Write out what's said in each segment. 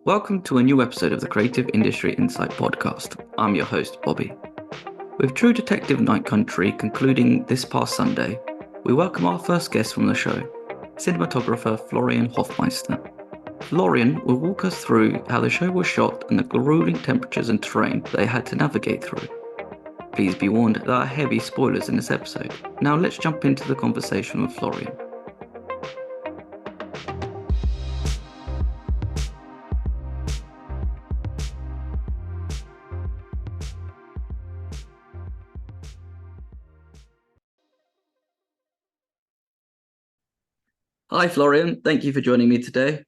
Welcome to a new episode of the Creative Industry Insight podcast. I'm your host, Bobby. With True Detective Night Country concluding this past Sunday, we welcome our first guest from the show, cinematographer Florian Hoffmeister. Florian will walk us through how the show was shot and the grueling temperatures and terrain they had to navigate through. Please be warned, there are heavy spoilers in this episode. Now let's jump into the conversation with Florian. Hi Florian, thank you for joining me today.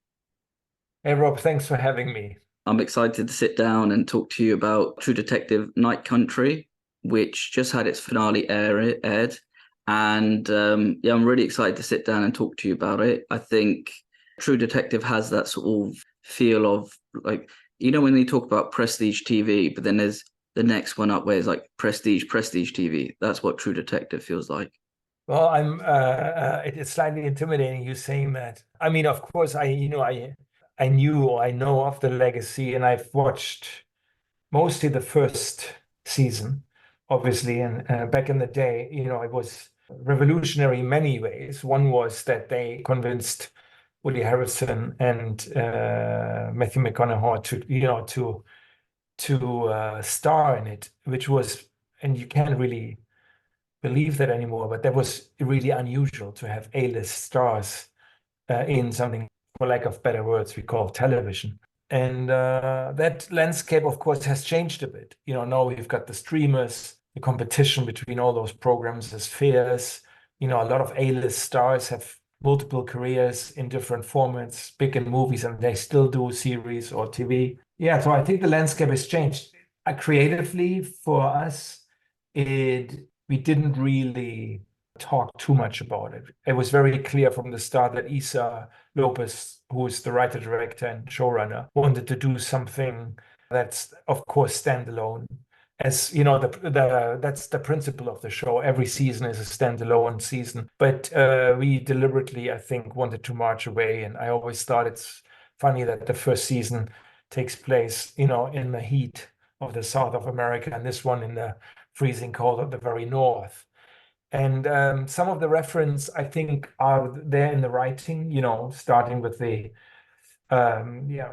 Hey Rob, thanks for having me. I'm excited to sit down and talk to you about True Detective Night Country, which just had its finale aired. And I'm really excited to sit down and talk to you about it. I think True Detective has that sort of feel of when they talk about prestige TV, but then there's the next one up where it's like prestige TV. That's what True Detective feels like. Well, it's slightly intimidating you saying that. I mean, of course, I knew or I know of the legacy, and I've watched mostly the first season, obviously. And back in the day, it was revolutionary in many ways. One was that they convinced Woody Harrelson and Matthew McConaughey to star in it, which was, and you can't really believe that anymore, but that was really unusual to have A-list stars in something, for lack of better words, we call television. And that landscape, of course, has changed a bit. Now we've got the streamers, the competition between all those programs is fierce. A lot of A-list stars have multiple careers in different formats, big in movies, and they still do series or TV. Yeah, so I think the landscape has changed. Creatively for us, we didn't really talk too much about it. It was very clear from the start that Isa Lopez, who is the writer, director, and showrunner, wanted to do something that's, of course, standalone. As you know, that's the principle of the show. Every season is a standalone season, but we deliberately, I think, wanted to march away. And I always thought it's funny that the first season takes place, in the heat of the South of America, and this one in the freezing cold of the very north. And some of the reference, I think, are there in the writing, starting with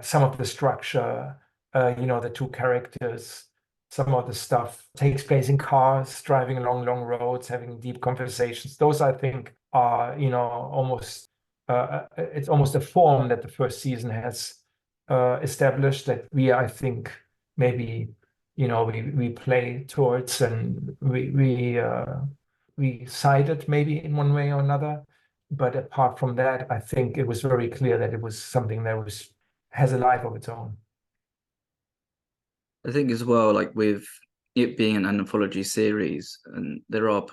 some of the structure, the two characters, some of the stuff takes place in cars, driving along long roads, having deep conversations. Those, I think, are, it's almost a form that the first season has established that I think, maybe, we play towards, and we cited maybe in one way or another. But apart from that, I think it was very clear that it was something that has a life of its own. I think as well, like with it being an anthology series, and there are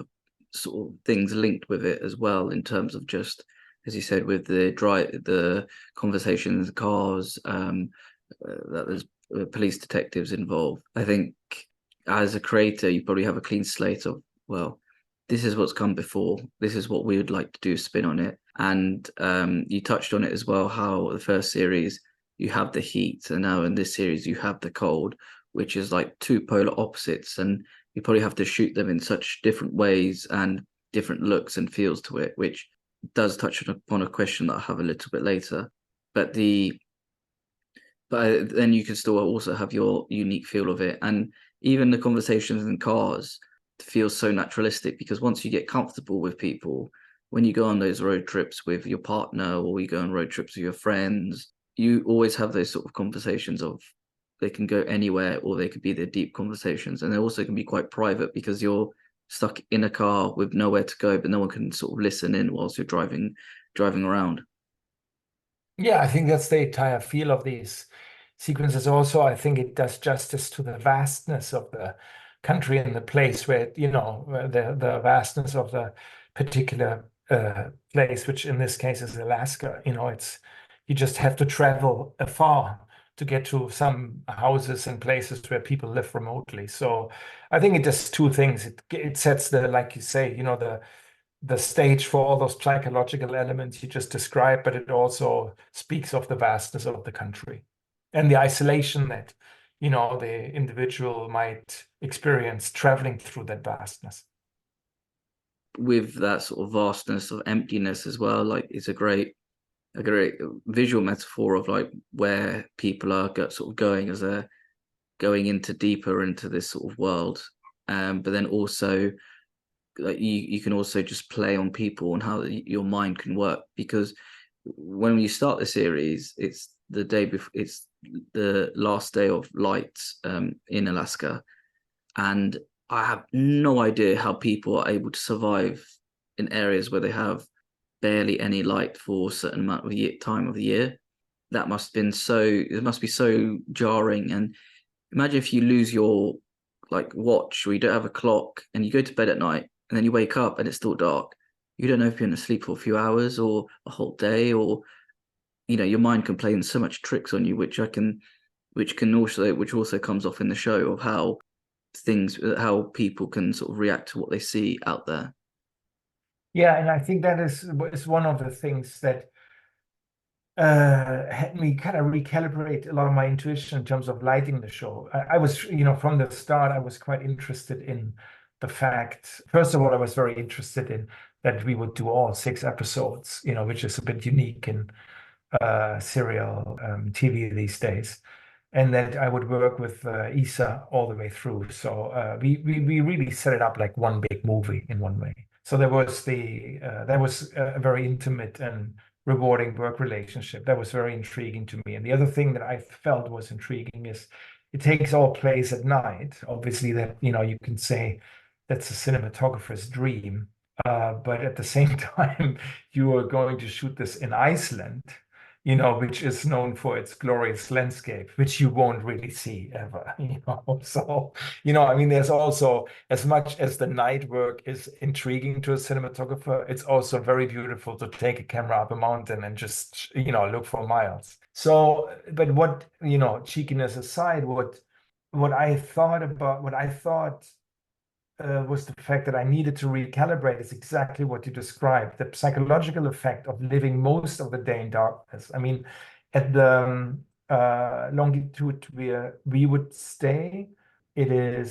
sort of things linked with it as well in terms of just, as you said, with the conversations, the cars, that there's police detectives involved. I think as a creator, you probably have a clean slate of, well, this is what's come before. This is what we would like to do, spin on it. And you touched on it as well, how the first series you have the heat, and now in this series you have the cold, which is like two polar opposites, and you probably have to shoot them in such different ways and different looks and feels to it, which does touch upon a question that I have a little bit later. But then you can still also have your unique feel of it, and even the conversations in cars feel so naturalistic because once you get comfortable with people, when you go on those road trips with your partner or you go on road trips with your friends, you always have those sort of conversations of they can go anywhere or they could be the deep conversations, and they also can be quite private because you're stuck in a car with nowhere to go, but no one can sort of listen in whilst you're driving around. Yeah, I think that's the entire feel of these sequences. Also, I think it does justice to the vastness of the country and the place where, where the vastness of the particular place, which in this case is Alaska. You just have to travel afar to get to some houses and places where people live remotely. So I think it does two things. It sets like you say, the stage for all those psychological elements you just described, but it also speaks of the vastness of the country. and the isolation that, the individual might experience traveling through that vastness. With that sort of vastness of emptiness as well, like it's a great visual metaphor of like where people are sort of going as they're going into deeper into this sort of world. But then also like you can also just play on people and how your mind can work, because when you start the series, it's the day before, it's the last day of light in Alaska, and I have no idea how people are able to survive in areas where they have barely any light for a certain amount of time of the year. That must have been so, it must be so jarring. And imagine if you lose your like watch, or you don't have a clock, and you go to bed at night and then you wake up and it's still dark. You don't know if you're going to sleep for a few hours or a whole day, or your mind can play so much tricks on you, which also comes off in the show of how people can sort of react to what they see out there. Yeah, and I think that is one of the things that had me kind of recalibrate a lot of my intuition in terms of lighting the show. I was, from the start, I was quite interested in the fact, first of all, I was very interested in that we would do all 6 episodes, which is a bit unique in serial TV these days, and that I would work with Isa all the way through. So we really set it up like one big movie in one way. So there was a very intimate and rewarding work relationship that was very intriguing to me. And the other thing that I felt was intriguing is it takes all place at night. Obviously, that you can say that's a cinematographer's dream, but at the same time, you are going to shoot this in Iceland, which is known for its glorious landscape, which you won't really see ever, So, I mean, there's also, as much as the night work is intriguing to a cinematographer, it's also very beautiful to take a camera up a mountain and just, look for miles. So, but what, cheekiness aside, what I thought about, what I thought was the fact that I needed to recalibrate is exactly what you described, the psychological effect of living most of the day in darkness. I mean, at the longitude where we would stay, you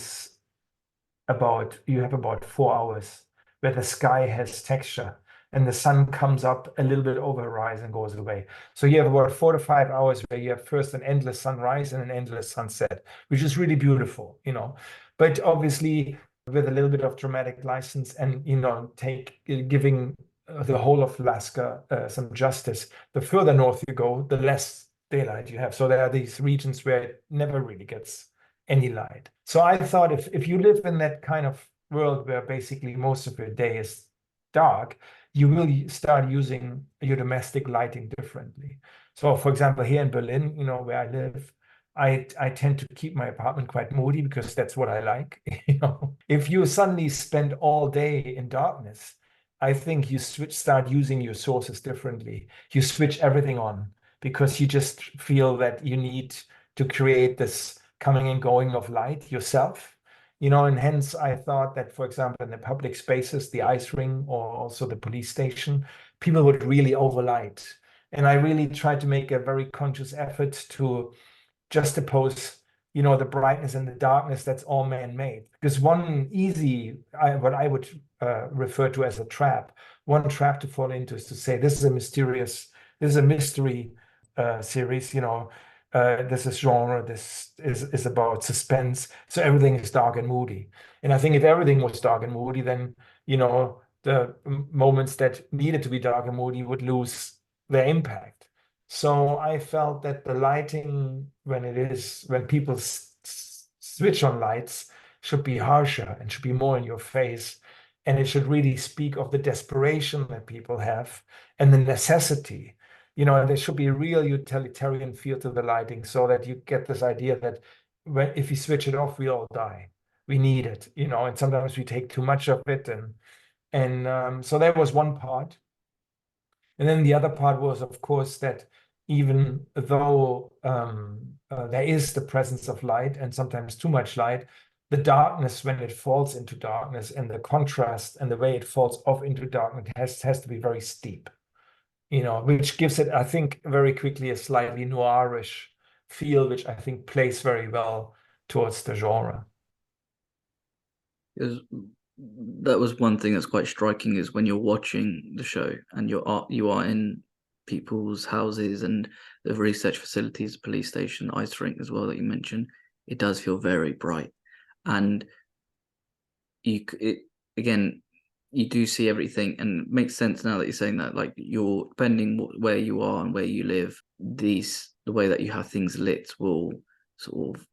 have about 4 hours where the sky has texture and the sun comes up a little bit over horizon and goes away. So you have about 4 to 5 hours where you have first an endless sunrise and an endless sunset, which is really beautiful, But obviously, with a little bit of dramatic license and giving the whole of Alaska some justice, the further north you go, the less daylight you have. So there are these regions where it never really gets any light. So I thought if you live in that kind of world where basically most of your day is dark, you will start using your domestic lighting differently. So for example, here in Berlin, where I live, I tend to keep my apartment quite moody because that's what I like. If you suddenly spend all day in darkness, I think you start using your sources differently. You switch everything on because you just feel that you need to create this coming and going of light yourself. And hence I thought that, for example, in the public spaces, the ice ring or also the police station, people would really overlight. And I really tried to make a very conscious effort to juxtapose, the brightness and the darkness that's all man-made. Because one what I would refer to as a trap, one trap to fall into is to say, this is a mystery series, this is genre, this is about suspense. So everything is dark and moody. And I think if everything was dark and moody, then, the moments that needed to be dark and moody would lose their impact. So I felt that the lighting, when people switch on lights, should be harsher and should be more in your face. And it should really speak of the desperation that people have and the necessity. There should be a real utilitarian feel to the lighting so that you get this idea that if you switch it off, we all die. We need it, and sometimes we take too much of it. And so that was one part. And then the other part was, of course, that even though there is the presence of light and sometimes too much light, the darkness, when it falls into darkness, and the contrast and the way it falls off into darkness has to be very steep, which gives it, I think, very quickly a slightly noirish feel, which I think plays very well towards the genre. That was one thing that's quite striking, is when you're watching the show and you are in people's houses and the research facilities, police station, ice rink as well that you mentioned. It does feel very bright, and again, you do see everything, and it makes sense now that you're saying that. Like, you're depending where you are and where you live, the way that you have things lit will sort of,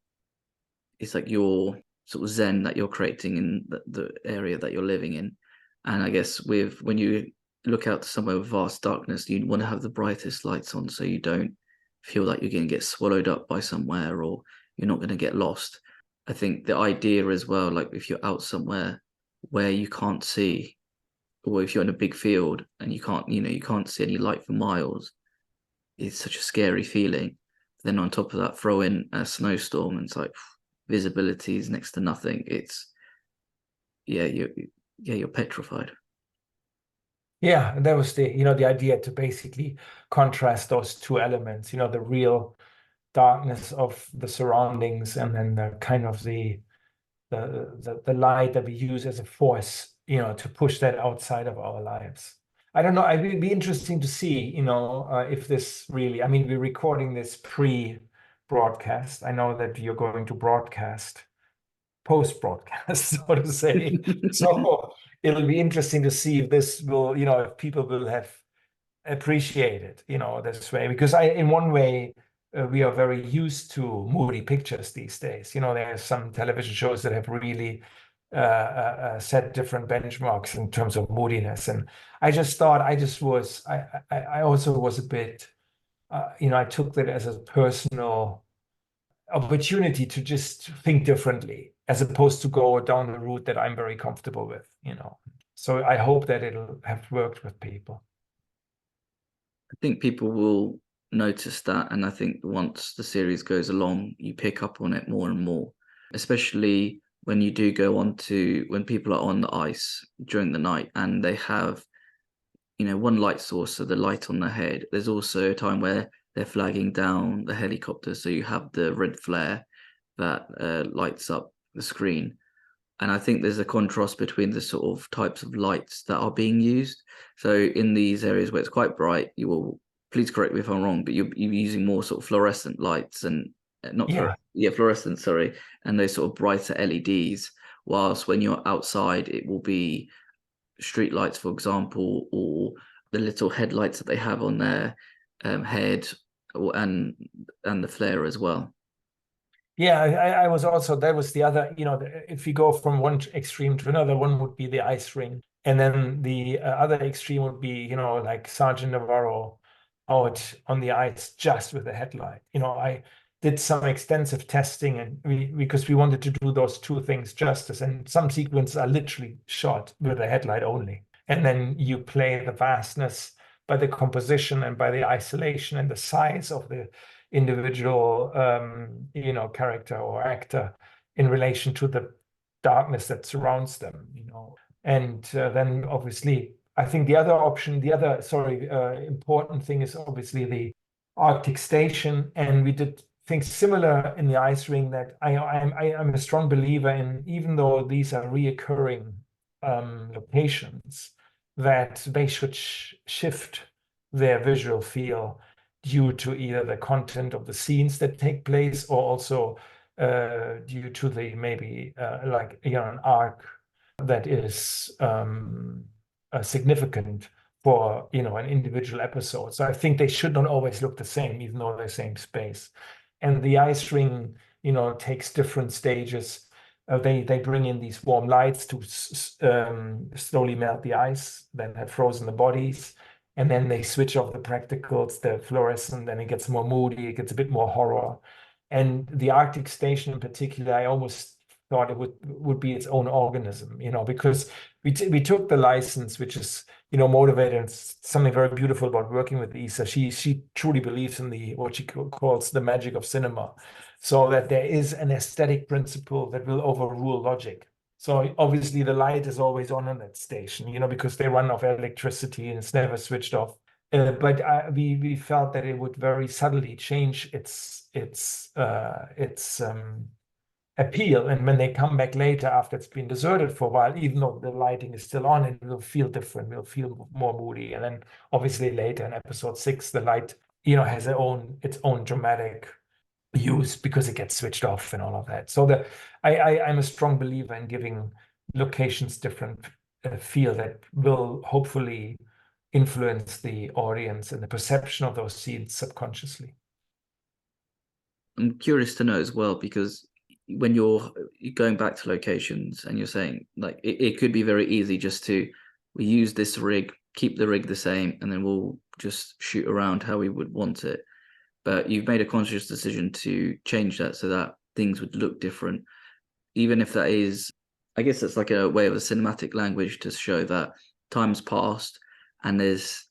it's like your sort of zen that you're creating in the area that you're living in. And I guess when you look out to somewhere with vast darkness, you want to have the brightest lights on so you don't feel like you're going to get swallowed up by somewhere, or you're not going to get lost. I think the idea as well, like if you're out somewhere where you can't see, or if you're in a big field and you can't see any light for miles, it's such a scary feeling. Then on top of that, throw in a snowstorm, and it's like visibility is next to nothing. It's you're petrified. Yeah, and that was the idea to basically contrast those two elements, the real darkness of the surroundings, and then the kind of the light that we use as a force, to push that outside of our lives. I don't know. It'd be interesting to see, if this really, I mean, we're recording this pre-broadcast. I know that you're going to broadcast post-broadcast, so to say. So it'll be interesting to see if this will, if people will have appreciated, this way, because in one way, we are very used to moody pictures these days. There are some television shows that have really set different benchmarks in terms of moodiness. And I just thought I also was a bit, I took that as a personal opportunity to just think differently, as opposed to go down the route that I'm very comfortable with. So I hope that it'll have worked with people. I think people will notice that, and I think once the series goes along, you pick up on it more and more, especially when you do go on to when people are on the ice during the night and they have, one light source, so the light on their head. There's also a time where they're flagging down the helicopter, so you have the red flare that lights up the screen. And I think there's a contrast between the sort of types of lights that are being used. So in these areas where it's quite bright, you will, please correct me if I'm wrong, but you're using more sort of fluorescent lights, and not fluorescent, sorry, and those sort of brighter LEDs. Whilst when you're outside, it will be street lights, for example, or the little headlights that they have on their head, and the flare as well. Yeah, I was also, that was the other, if you go from one extreme to another, one would be the ice ring. And then the other extreme would be, like Sergeant Navarro out on the ice just with a headlight. I did some extensive testing, and because we wanted to do those two things justice. And some sequences are literally shot with a headlight only. And then you play the vastness by the composition and by the isolation and the size of the individual character or actor in relation to the darkness that surrounds them. And then obviously I think the other important thing is obviously the Arctic station. And we did things similar in the ice ring, that I'm a strong believer in, even though these are reoccurring locations, that they should shift their visual feel due to either the content of the scenes that take place, or also due to the maybe an arc that is significant for an individual episode. So I think they should not always look the same, even though they're the same space. And the ice ring, takes different stages. They bring in these warm lights to slowly melt the ice that had frozen the bodies. And then they switch off the practicals, the fluorescent, and it gets more moody, it gets a bit more horror. And the Arctic station in particular, I almost thought it would be its own organism, because we took the license, which is, motivated, and something very beautiful about working with Isa. She truly believes in what she calls the magic of cinema, so that there is an aesthetic principle that will overrule logic. So obviously the light is always on that station, because they run off electricity and it's never switched off. but we felt that it would very subtly change its appeal. And when they come back later after it's been deserted for a while, even though the lighting is still on, it will feel different. We'll feel more moody. And then obviously later in episode 6, the light, has its own dramatic use because it gets switched off and all of that. So I'm a strong believer in giving locations different feel that will hopefully influence the audience and the perception of those scenes subconsciously. I'm curious to know as well, because when you're going back to locations and you're saying like it could be very easy just to we use this rig, keep the rig the same, and then we'll just shoot around how we would want it. But you've made a conscious decision to change that so that things would look different, even if that is, I guess that's like a way of a cinematic language to show that time's passed and there's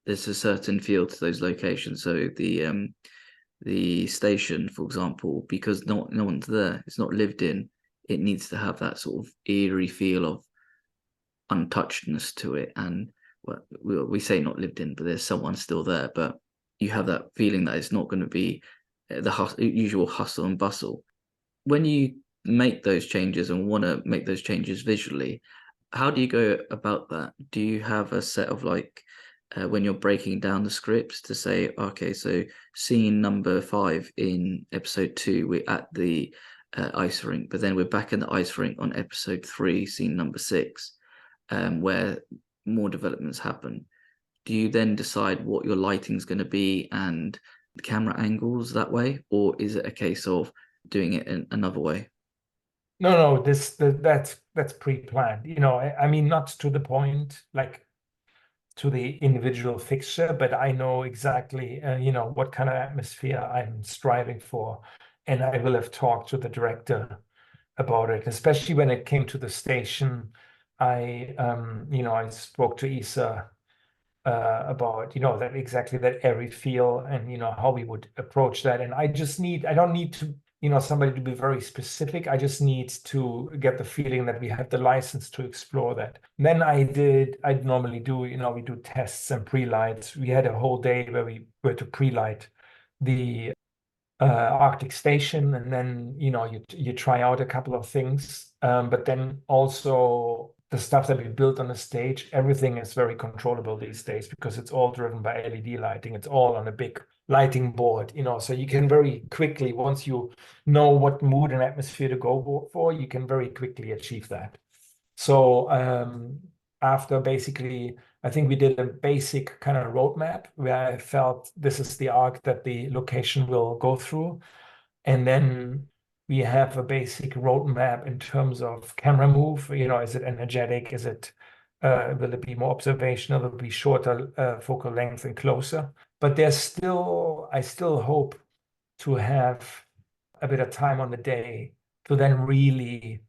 a certain feel to those locations. So the station, for example, because no one's there, it's not lived in, it needs to have that sort of eerie feel of untouchedness to it. And well, we say not lived in, but there's someone still there, but you have that feeling that it's not going to be the usual hustle and bustle. When you make those changes and want to make those changes visually, how do you go about that? Do you have a set of like when you're breaking down the scripts to say, okay, so scene number 5 in episode 2, we're at the ice rink, but then we're back in the ice rink on episode 3, scene number 6, where more developments happen. Do you then decide what your lighting's going to be and the camera angles that way, or is it a case of doing it in another way? No, that's pre-planned. I mean, not to the point like to the individual fixture, but I know exactly, what kind of atmosphere I'm striving for, and I will have talked to the director about it, especially when it came to the station. I spoke to Isa about that exactly that airy feel and how we would approach that. And I don't need to somebody to be very specific. I just need to get the feeling that we have the license to explore that. And then I'd normally do we do tests and pre-lights. We had a whole day where we were to pre-light the Arctic station, and then you try out a couple of things, but then also the stuff that we built on the stage, everything is very controllable these days because it's all driven by LED lighting. It's all on a big lighting board, so you can very quickly, once you know what mood and atmosphere to go for, you can very quickly achieve that. So after basically, I think we did a basic kind of roadmap where I felt this is the arc that the location will go through. And then we have a basic roadmap in terms of camera move. Is it energetic? Will it be more observational? Will it be shorter focal length and closer? But I still hope to have a bit of time on the day to then really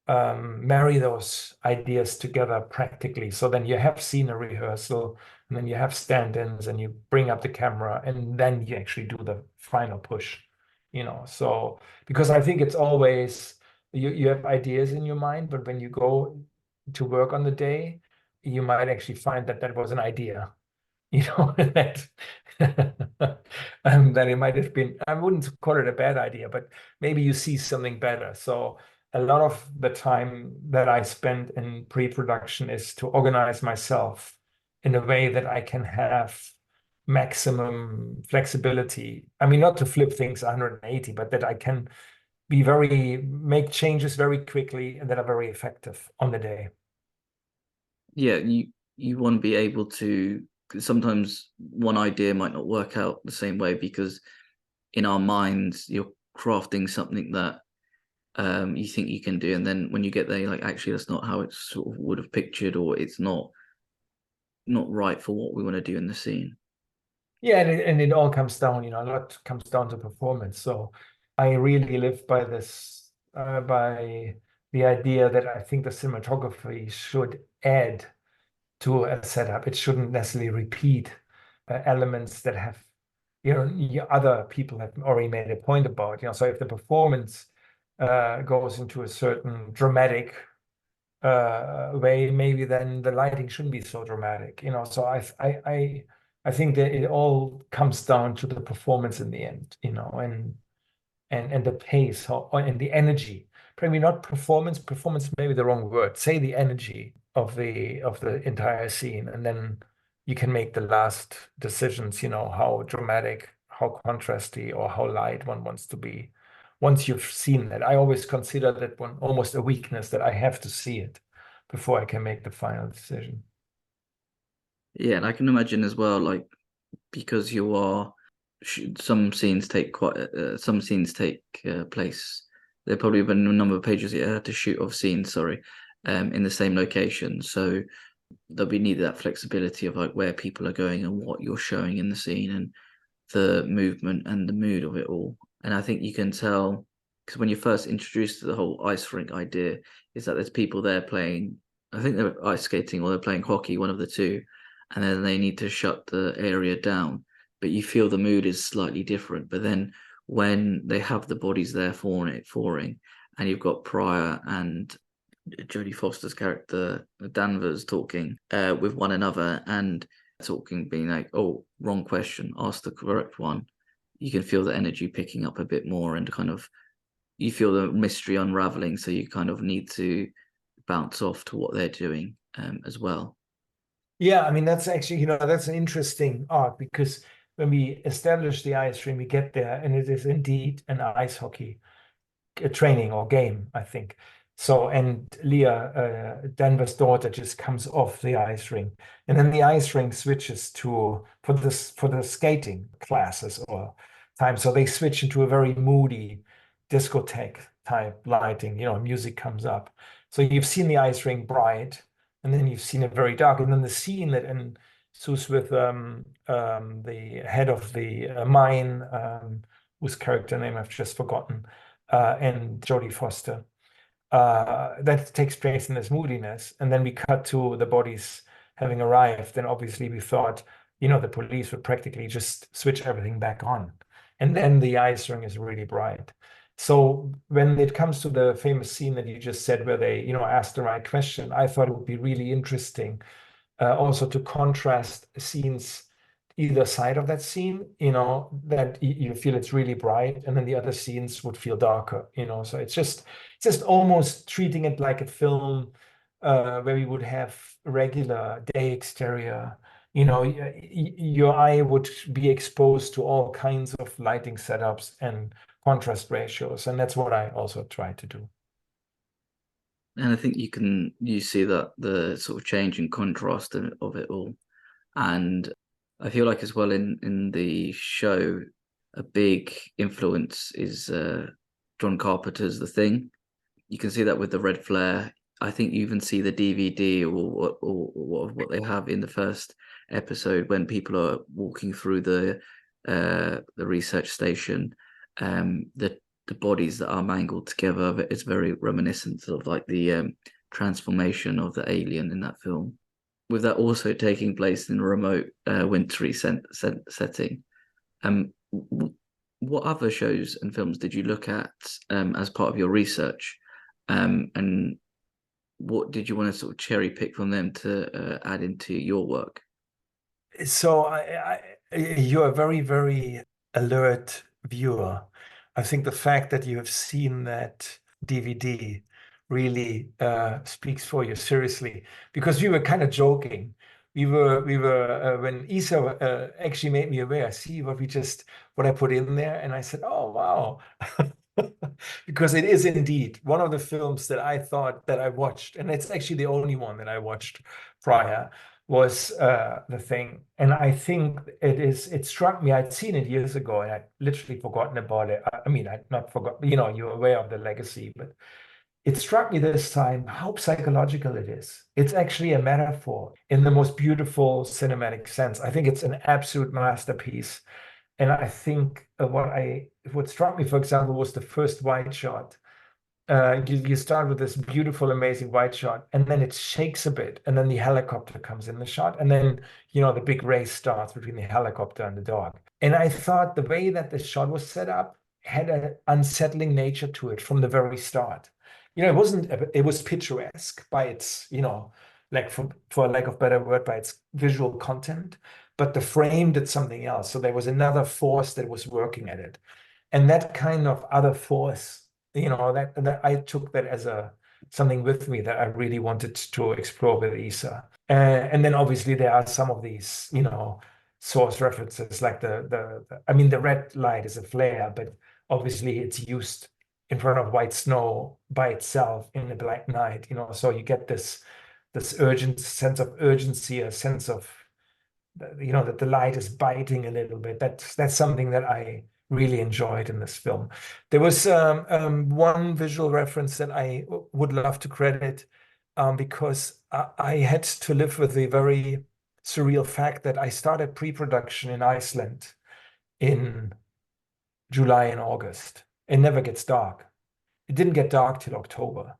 marry those ideas together practically. So then you have scene a rehearsal, and then you have stand-ins, and you bring up the camera, and then you actually do the final push. So because I think it's always you have ideas in your mind, but when you go to work on the day, you might actually find that was an idea. That that it might have been, I wouldn't call it a bad idea, but maybe you see something better. So a lot of the time that I spend in pre-production is to organize myself in a way that I can have maximum flexibility. I mean, not to flip things 180, but that I can make changes very quickly and that are very effective on the day. Yeah, you want to be able to, 'cause sometimes one idea might not work out the same way because in our minds you're crafting something that you think you can do, and then when you get there, you're like, actually, that's not how it sort of would have pictured, or it's not right for what we want to do in the scene. Yeah, and it all comes down, a lot comes down to performance. So I really live by this, by the idea that I think the cinematography should add to a setup. It shouldn't necessarily repeat elements that have, other people have already made a point about. So if the performance goes into a certain dramatic way, maybe then the lighting shouldn't be so dramatic. So I I think that it all comes down to the performance in the end, and the pace, and the energy. Probably not performance. Performance may be the wrong word. Say the energy of the entire scene, and then you can make the last decisions. How dramatic, how contrasty, or how light one wants to be. Once you've seen that, I always consider that one almost a weakness, that I have to see it before I can make the final decision. Yeah, and I can imagine as well, like because you are some scenes take place. There probably been a number of pages you had to shoot of scenes, sorry, in the same location. So there'll be needed that flexibility of like where people are going and what you're showing in the scene and the movement and the mood of it all. And I think you can tell because when you're first introduced to the whole ice rink idea, is that there's people there playing, I think they're ice skating or they're playing hockey, one of the two, and then they need to shut the area down. But you feel the mood is slightly different. But then when they have the bodies there foring, and you've got Pryor and Jodie Foster's character Danvers talking with one another and talking, being like, "Oh, wrong question, ask the correct one." You can feel the energy picking up a bit more, and kind of you feel the mystery unraveling. So you kind of need to bounce off to what they're doing as well. Yeah, I mean, that's actually, that's an interesting arc, because when we establish the ice rink, we get there, and it is indeed an ice hockey training or game, I think. So, and Leah, Denver's daughter, just comes off the ice rink, and then the ice rink switches to for the skating classes or time. So they switch into a very moody discotheque type lighting. Music comes up. So you've seen the ice rink bright, and then you've seen it very dark, and then the scene that ensues with the head of the mine, whose character name I've just forgotten, and Jodie Foster. That takes place in this moodiness, and then we cut to the bodies having arrived. And obviously, we thought, the police would practically just switch everything back on, and then the ice ring is really bright. So when it comes to the famous scene that you just said, where they, asked the right question, I thought it would be really interesting, also to contrast scenes either side of that scene, that you feel it's really bright, and then the other scenes would feel darker, so it's just almost treating it like a film, where we would have regular day exterior. Your eye would be exposed to all kinds of lighting setups and contrast ratios, and that's what I also try to do. And I think you see that the sort of change in contrast of it all. And I feel like as well in the show, a big influence is John Carpenter's The Thing. You can see that with the red flare. I think you even see the DVD or what they have in the first episode when people are walking through the research station. The bodies that are mangled together. It's very reminiscent of like the transformation of the alien in that film. With that also taking place in a remote, wintry setting. What other shows and films did you look at as part of your research? And what did you want to sort of cherry pick from them to add into your work? So you're a very, very alert viewer. I think the fact that you have seen that DVD really speaks for you, seriously, because we were kind of joking. We were when Isa actually made me aware. See what I put in there, and I said, "Oh wow," because it is indeed one of the films that I thought that I watched, and it's actually the only one that I watched prior, was The Thing. And I think it struck me. I'd seen it years ago and I'd literally forgotten about it. I mean, I'd not forgotten, you're aware of the legacy, but it struck me this time how psychological it is. It's actually a metaphor in the most beautiful cinematic sense. I think it's an absolute masterpiece. And I think what struck me, for example, was the first wide shot. You start with this beautiful, amazing wide shot, and then it shakes a bit, and then the helicopter comes in the shot, and then the big race starts between the helicopter and the dog. And I thought the way that the shot was set up had an unsettling nature to it from the very start. It was picturesque by its, like for lack of better word, by its visual content, but the frame did something else. So there was another force that was working at it. And that kind of other force, that I took that as something with me that I really wanted to explore with Isa. And then obviously there are some of these, source references, like the red light is a flare, but obviously it's used in front of white snow by itself in a black night, so you get this urgent sense of urgency, a sense of, that the light is biting a little bit. That's something that I really enjoyed in this film. There was one visual reference that I would love to credit, because I had to live with the very surreal fact that I started pre-production in Iceland in July and August. It never gets dark. It didn't get dark till October,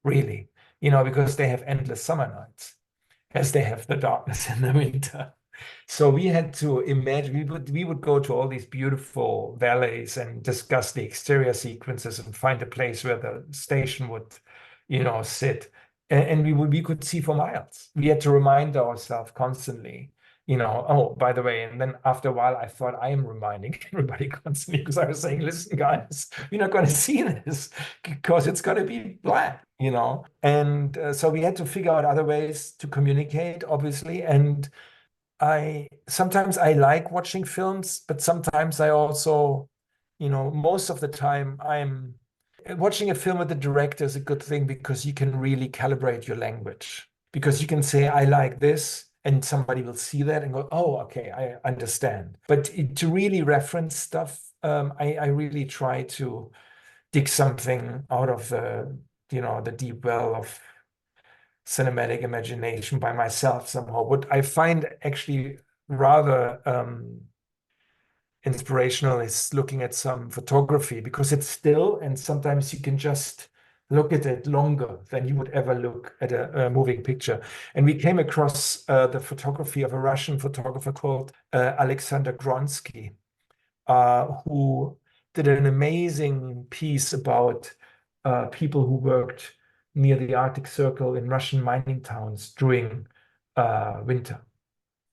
really, because they have endless summer nights, as they have the darkness in the winter. So we had to imagine, we would go to all these beautiful valleys and discuss the exterior sequences and find a place where the station would, sit. And we could see for miles. We had to remind ourselves constantly, oh, by the way. And then after a while, I thought I am reminding everybody constantly, because I was saying, listen, guys, you're not going to see this because it's going to be black, And so we had to figure out other ways to communicate, obviously. And sometimes I like watching films, but sometimes I also, most of the time I'm watching a film with the director is a good thing, because you can really calibrate your language, because you can say, I like this, and somebody will see that and go, oh, okay, I understand. But to really reference stuff, I really try to dig something out of the deep well of cinematic imagination by myself somehow. What I find actually rather inspirational is looking at some photography, because it's still, and sometimes you can just look at it longer than you would ever look at a moving picture. And we came across the photography of a Russian photographer called Alexander Gronsky, who did an amazing piece about people who worked near the Arctic Circle in Russian mining towns during winter.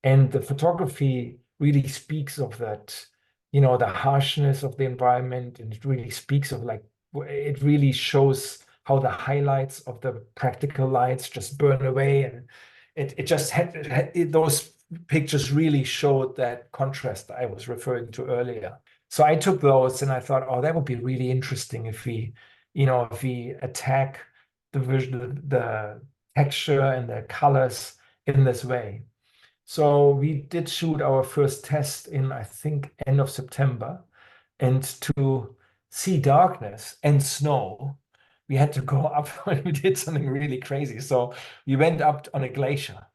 And the photography really speaks of that, the harshness of the environment. And it really speaks of, like, it really shows how the highlights of the practical lights just burn away. And it just those pictures really showed that contrast I was referring to earlier. So I took those and I thought, oh, that would be really interesting if we attack the texture and the colors in this way. So we did shoot our first test in, I think, end of September. And to see darkness and snow, we had to go up and we did something really crazy. So we went up on a glacier,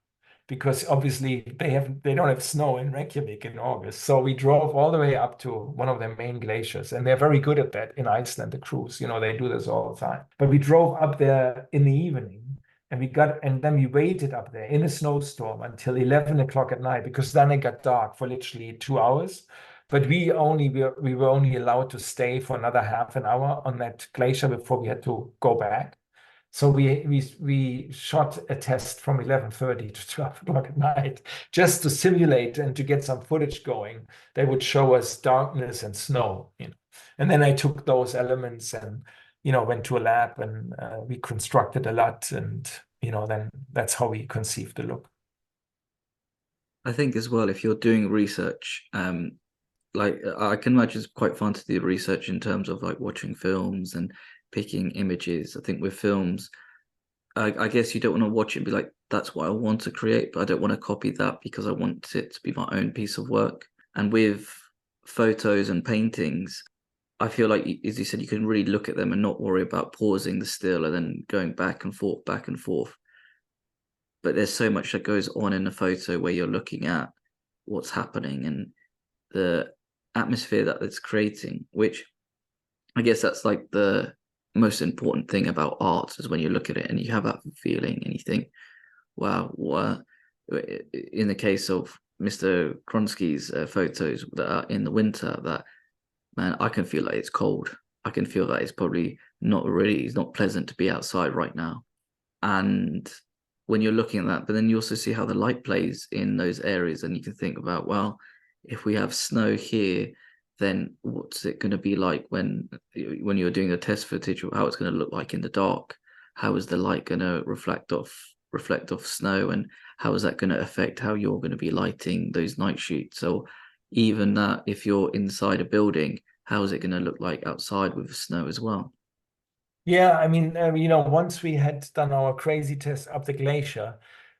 because obviously they don't have snow in Reykjavik in August. So we drove all the way up to one of their main glaciers, and they're very good at that in Iceland, the crews, they do this all the time. But we drove up there in the evening, and then we waited up there in a snowstorm until 11 o'clock at night, because then it got dark for literally 2 hours. But we were only allowed to stay for another half an hour on that glacier before we had to go back. So we shot a test from 11:30 to 12 o'clock at night, just to simulate and to get some footage going. They would show us darkness and snow, And then I took those elements and, went to a lab and we constructed a lot, and, then that's how we conceived the look. I think as well, if you're doing research, like I can imagine it's quite fun to do research in terms of like watching films and picking images. I think with films, I guess you don't want to watch it and be like, that's what I want to create, but I don't want to copy that because I want it to be my own piece of work. And with photos and paintings, I feel like, as you said, you can really look at them and not worry about pausing the still and then going back and forth, back and forth. But there's so much that goes on in a photo where you're looking at what's happening and the atmosphere that it's creating, which I guess that's like the most important thing about art, is when you look at it and you have that feeling and you think, wow, what, in the case of Mr. Kronsky's photos that are in the winter, that, man, I can feel like it's cold. I can feel that it's probably it's not pleasant to be outside right now. And when you're looking at that, but then you also see how the light plays in those areas, and you can think about, well, if we have snow here, then what's it going to be like when you're doing the test footage, or how it's going to look like in the dark? How is the light going to reflect off snow, and how is that going to affect how you're going to be lighting those night shoots? So even that, if you're inside a building, how is it going to look like outside with snow as well? Yeah, I mean, once we had done our crazy test up the glacier,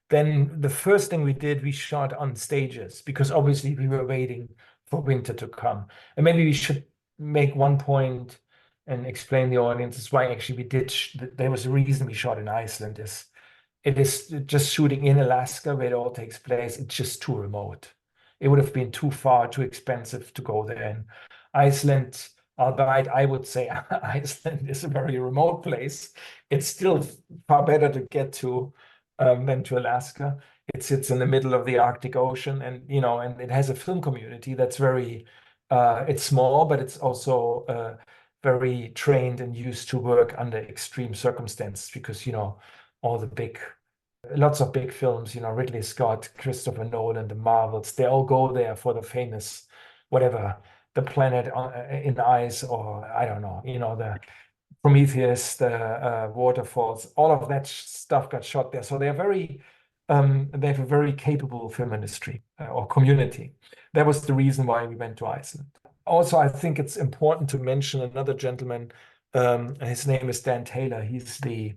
then the first thing we did, we shot on stages because obviously we were waiting for winter to come. And maybe we should make one point and explain the audiences why actually we did. There was a reason we shot in Iceland. It is just shooting in Alaska where it all takes place. It's just too remote. It would have been too far, too expensive to go there. And Iceland, albeit I would say Iceland is a very remote place, it's still far better to get to than to Alaska. It sits in the middle of the Arctic Ocean, and it has a film community that's very, it's small, but it's also very trained and used to work under extreme circumstances because, all the lots of big films, Ridley Scott, Christopher Nolan, the Marvels, they all go there for the famous, whatever, the planet in ice, or I don't know, the Prometheus, the waterfalls, all of that stuff got shot there. So they have a very capable film industry or community. That was the reason why we went to Iceland. Also, I think it's important to mention another gentleman. His name is Dan Taylor. He's the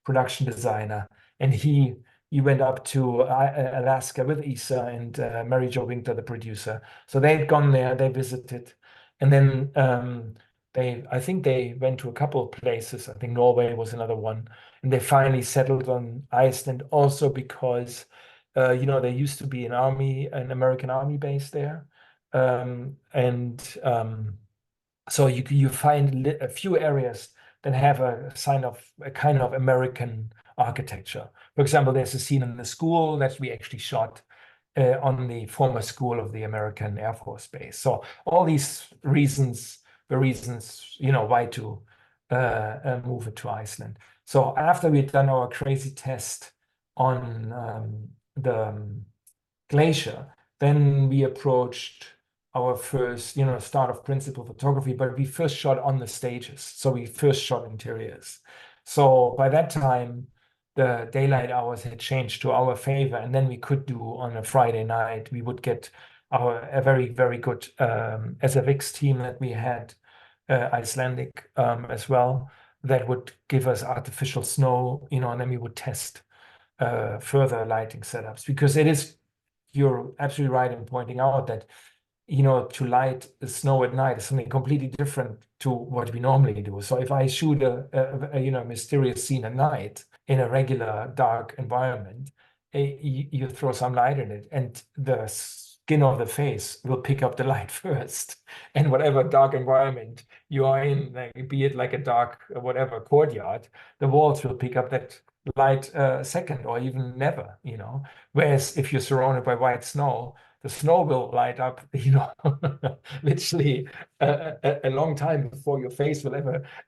production designer, and he went up to Alaska with Isa and Mary Jo Winkler, the producer. So they had gone there, they visited, and then I think they went to a couple of places. I think Norway was another one, and they finally settled on Iceland also because there used to be an American army base there, and so you find a few areas that have a kind of American architecture. For example, there's a scene in the school that we actually shot on the former school of the American Air Force Base. So all these reasons, the reasons, why to move it to Iceland. So after we'd done our crazy test on the glacier, then we approached our first, start of principal photography, but we first shot on the stages. So we first shot interiors. So by that time, the daylight hours had changed to our favor, and then we could do on a Friday night, we would get a very, very good SFX team that we had, Icelandic as well, that would give us artificial snow, and then we would test further lighting setups because you're absolutely right in pointing out that to light the snow at night is something completely different to what we normally do. So if I shoot a mysterious scene at night in a regular dark environment, you throw some light in it, and the skin of the face will pick up the light first. And whatever dark environment you are in, be it like a dark whatever courtyard, the walls will pick up that light second or even never. Whereas if you're surrounded by white snow, the snow will light up, literally a long time before your face will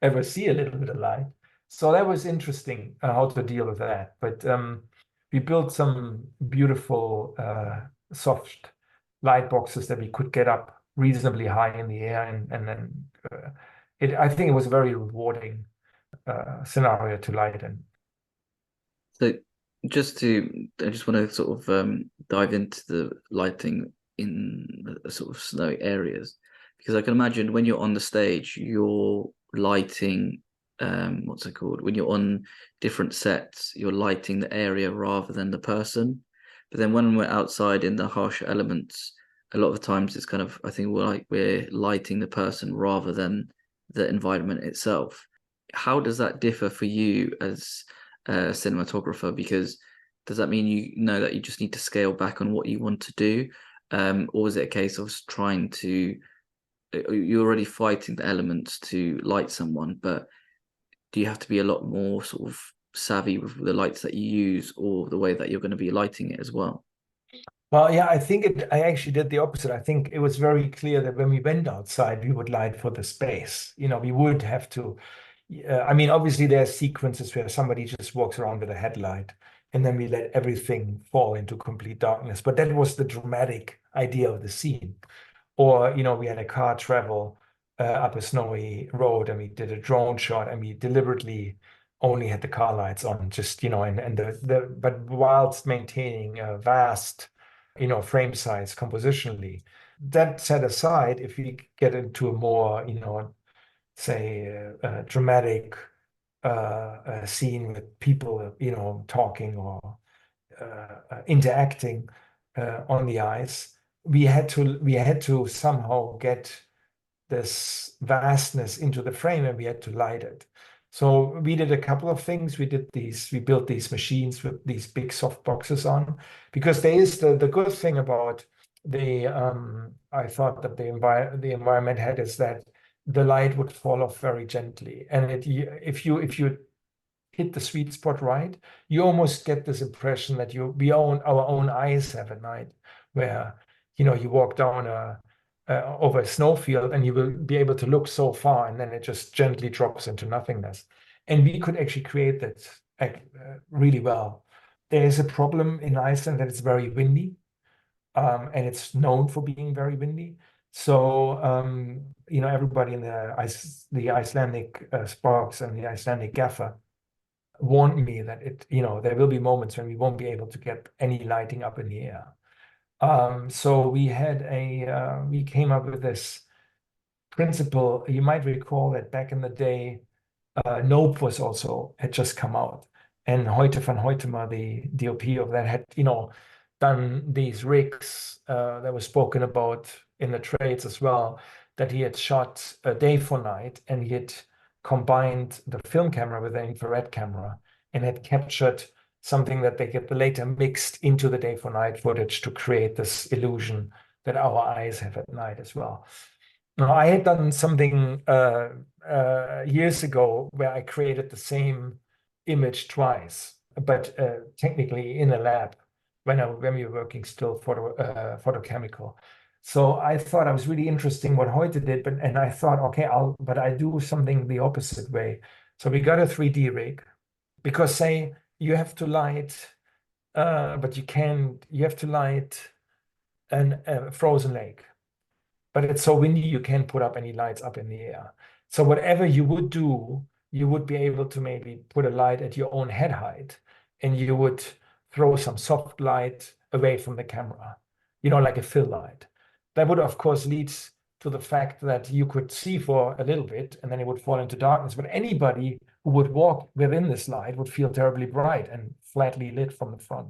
ever see a little bit of light. So that was interesting how to deal with that. But we built some beautiful soft light boxes that we could get up reasonably high in the air, and then I think it was a very rewarding scenario to light in. So I just want to sort of dive into the lighting in the sort of snowy areas, because I can imagine when you're on the stage, you're lighting, what's it called? When you're on different sets, you're lighting the area rather than the person. But then when we're outside in the harsher elements, a lot of the times it's kind of, I think we're lighting the person rather than the environment itself. How does that differ for you as cinematographer? Because does that mean you know that you just need to scale back on what you want to do, or is it a case of trying to you're already fighting the elements to light someone, but do you have to be a lot more sort of savvy with the lights that you use or the way that you're going to be lighting it as well? Well, yeah, I actually did the opposite. I think it was very clear that when we went outside, we would light for the space. We would have to. I mean, obviously, there are sequences where somebody just walks around with a headlight, and then we let everything fall into complete darkness. But that was the dramatic idea of the scene. Or, we had a car travel up a snowy road, and we did a drone shot, and we deliberately only had the car lights on, just, but whilst maintaining a vast, frame size compositionally. That set aside, if we get into a more, say, dramatic scene with people, talking or interacting on the ice, we had to somehow get this vastness into the frame, and we had to light it. So we did a couple of things. We built these machines with these big soft boxes on, because there is the good thing about I thought that the environment had is that the light would fall off very gently, and if you hit the sweet spot right, you almost get this impression that our own eyes have at night, where you walk down over a snowfield, and you will be able to look so far, and then it just gently drops into nothingness. And we could actually create that really well. There is a problem in Iceland that it's very windy, and it's known for being very windy. So everybody in the Icelandic Sparks and the Icelandic Gaffer warned me that there will be moments when we won't be able to get any lighting up in the air. So we came up with this principle. You might recall that back in the day, Nope had just come out, and Hoyte van Hoytema, the DOP of that, had done these rigs that were spoken about in the trades as well, that he had shot day for night, and he had combined the film camera with the infrared camera, and had captured something that they get later mixed into the day for night footage to create this illusion that our eyes have at night as well. Now, I had done something years ago where I created the same image twice, but technically in a lab when we were working still photochemical. So I thought it was really interesting what Hoyte did, and I thought, okay, I do something the opposite way. So we got a 3D rig, because say you have to light, but you have to light a frozen lake, but it's so windy you can't put up any lights up in the air. So whatever you would do, you would be able to maybe put a light at your own head height, and you would throw some soft light away from the camera, like a fill light. That would, of course, lead to the fact that you could see for a little bit, and then it would fall into darkness. But anybody who would walk within this light would feel terribly bright and flatly lit from the front.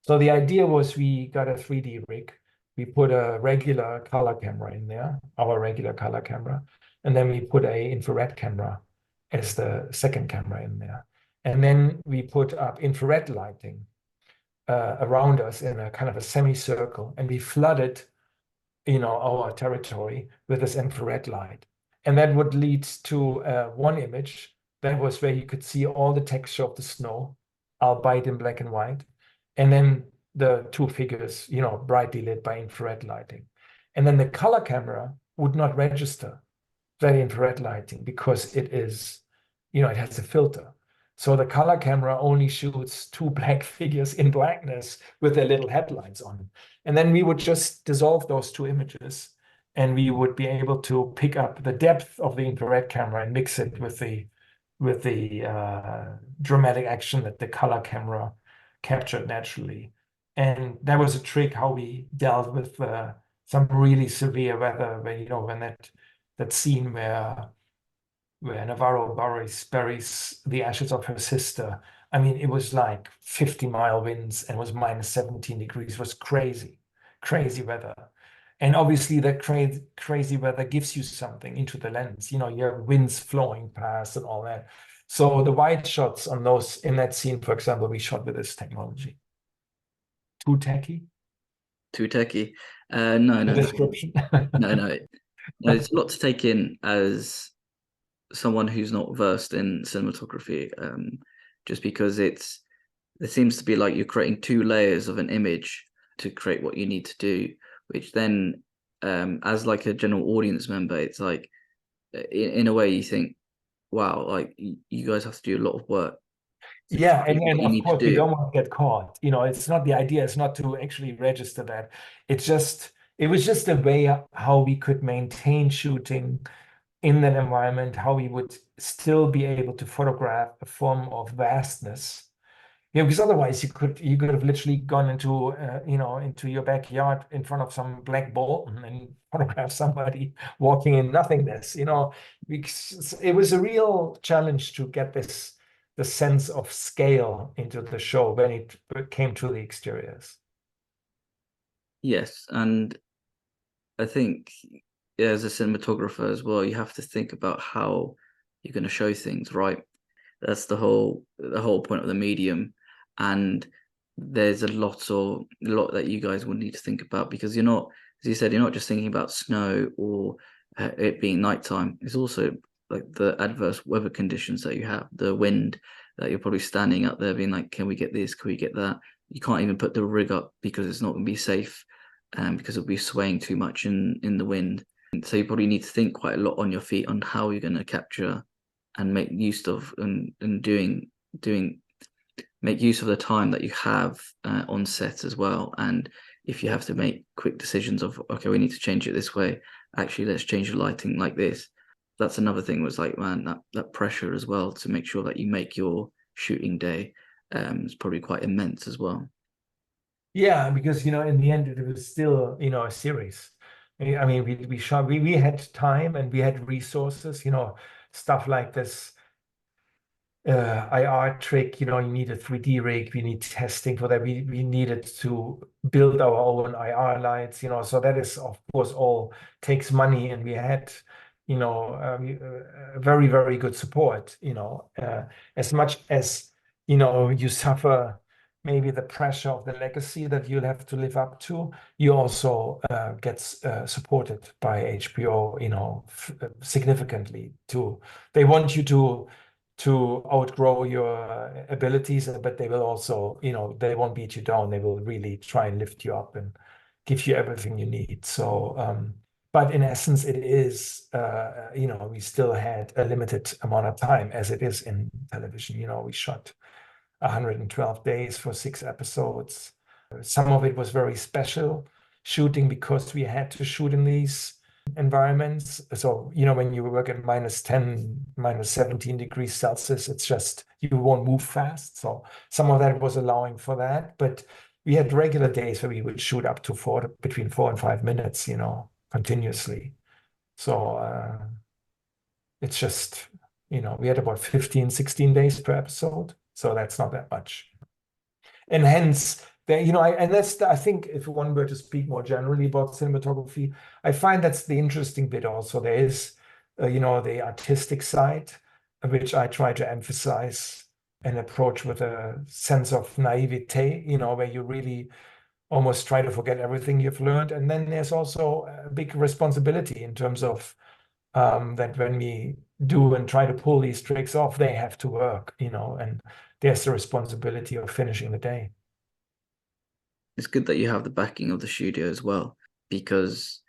So the idea was, we got a 3D rig. We put a regular color camera in there, our regular color camera, and then we put a infrared camera as the second camera in there. And then we put up infrared lighting around us in a kind of a semicircle, and we flooded, our territory with this infrared light. And that would lead to one image that was where you could see all the texture of the snow, albeit in black and white. And then the two figures, brightly lit by infrared lighting. And then the color camera would not register that infrared lighting, because it is, it has a filter. So the color camera only shoots two black figures in blackness with their little headlights on. And then we would just dissolve those two images, and we would be able to pick up the depth of the infrared camera and mix it with the dramatic action that the color camera captured naturally. And that was a trick how we dealt with some really severe weather, when that scene where Navarro buries the ashes of her sister. I mean, it was like 50-mile winds, and it was minus 17 degrees. It was crazy weather. And obviously that crazy weather gives you something into the lens. You have winds flowing past and all that. So the wide shots on those, in that scene, for example, we shot with this technology. Too tacky? Too techy? No. Description. No. It's a lot to take in as someone who's not versed in cinematography, just because there seems to be like you're creating two layers of an image to create what you need to do, which then, as like a general audience member, it's like, in a way you think, wow, like you guys have to do a lot of work So Yeah, you know and what you of need to course we do. don't want to get caught. It's not the idea is not to actually register that. It was just a way how we could maintain shooting in that environment, how we would still be able to photograph a form of vastness. Because otherwise you could have literally gone into into your backyard in front of some black Bolton and photograph somebody walking in nothingness. Because it was a real challenge to get the sense of scale into the show when it came to the exteriors. Yes, and I think, yeah, as a cinematographer as well, you have to think about how you're going to show things, right? That's the whole point of the medium, and there's a lot that you guys will need to think about, because you're not, as you said, you're not just thinking about snow or it being nighttime. It's also like the adverse weather conditions that you have, the wind that you're probably standing up there being like, can we get this? Can we get that? You can't even put the rig up because it's not going to be safe, because it'll be swaying too much in the wind. And so you probably need to think quite a lot on your feet on how you're going to capture and make use of and doing make use of the time that you have on set as well. And if you have to make quick decisions of, okay, we need to change it this way, actually let's change the lighting like this. That's another thing, was like, man, that pressure as well to make sure that you make your shooting day is probably quite immense as well. Yeah, because in the end it was still a series. I mean, we shot, we had time and we had resources, stuff like this IR trick, you need a 3D rig, we need testing for that. We needed to build our own IR lights, so that is, of course, all takes money. And we had, very, very good support, as much as, you suffer maybe the pressure of the legacy that you'll have to live up to, you also get supported by HBO, significantly too. They want you to outgrow your abilities, but they will also, they won't beat you down. They will really try and lift you up and give you everything you need. So, but in essence, it is, we still had a limited amount of time, as it is in television. We shot 112 days for 6 episodes. Some of it was very special shooting because we had to shoot in these environments. So, when you work at -10, -17 degrees Celsius, it's just you won't move fast. So some of that was allowing for that. But we had regular days where we would shoot up to between 4 and 5 minutes, continuously. So it's just, we had about 15, 16 days per episode. So that's not that much. And hence, and that's I think if one were to speak more generally about cinematography, I find that's the interesting bit also. There is, the artistic side, which I try to emphasize and approach with a sense of naivete, where you really almost try to forget everything you've learned. And then there's also a big responsibility in terms of that when we do and try to pull these tricks off, they have to work, and there's the responsibility of finishing the day. It's good that you have the backing of the studio as well, because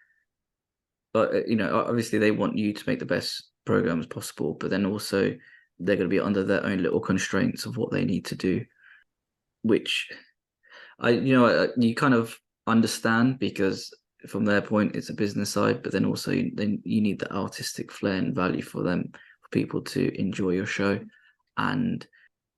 obviously they want you to make the best programs possible, but then also they're going to be under their own little constraints of what they need to do, which you kind of understand, because from their point it's a business side, but then also then you need the artistic flair and value for people to enjoy your show. And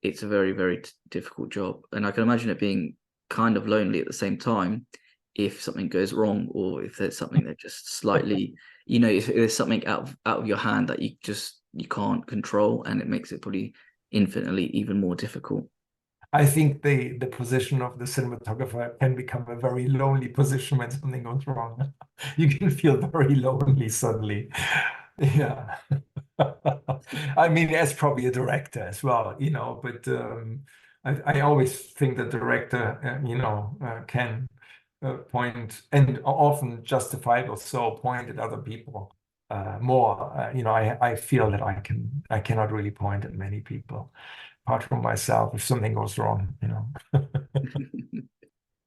it's a very, very difficult job, and I can imagine it being kind of lonely at the same time if something goes wrong, or if there's something that just slightly, if there's something out of your hand that you can't control, and it makes it probably infinitely even more difficult. I think the position of the cinematographer can become a very lonely position when something goes wrong. You can feel very lonely suddenly. Yeah. I mean, as probably a director as well, but I always think the director, can point, and often justifiable so, point at other people more. I feel that I cannot really point at many people apart from myself if something goes wrong.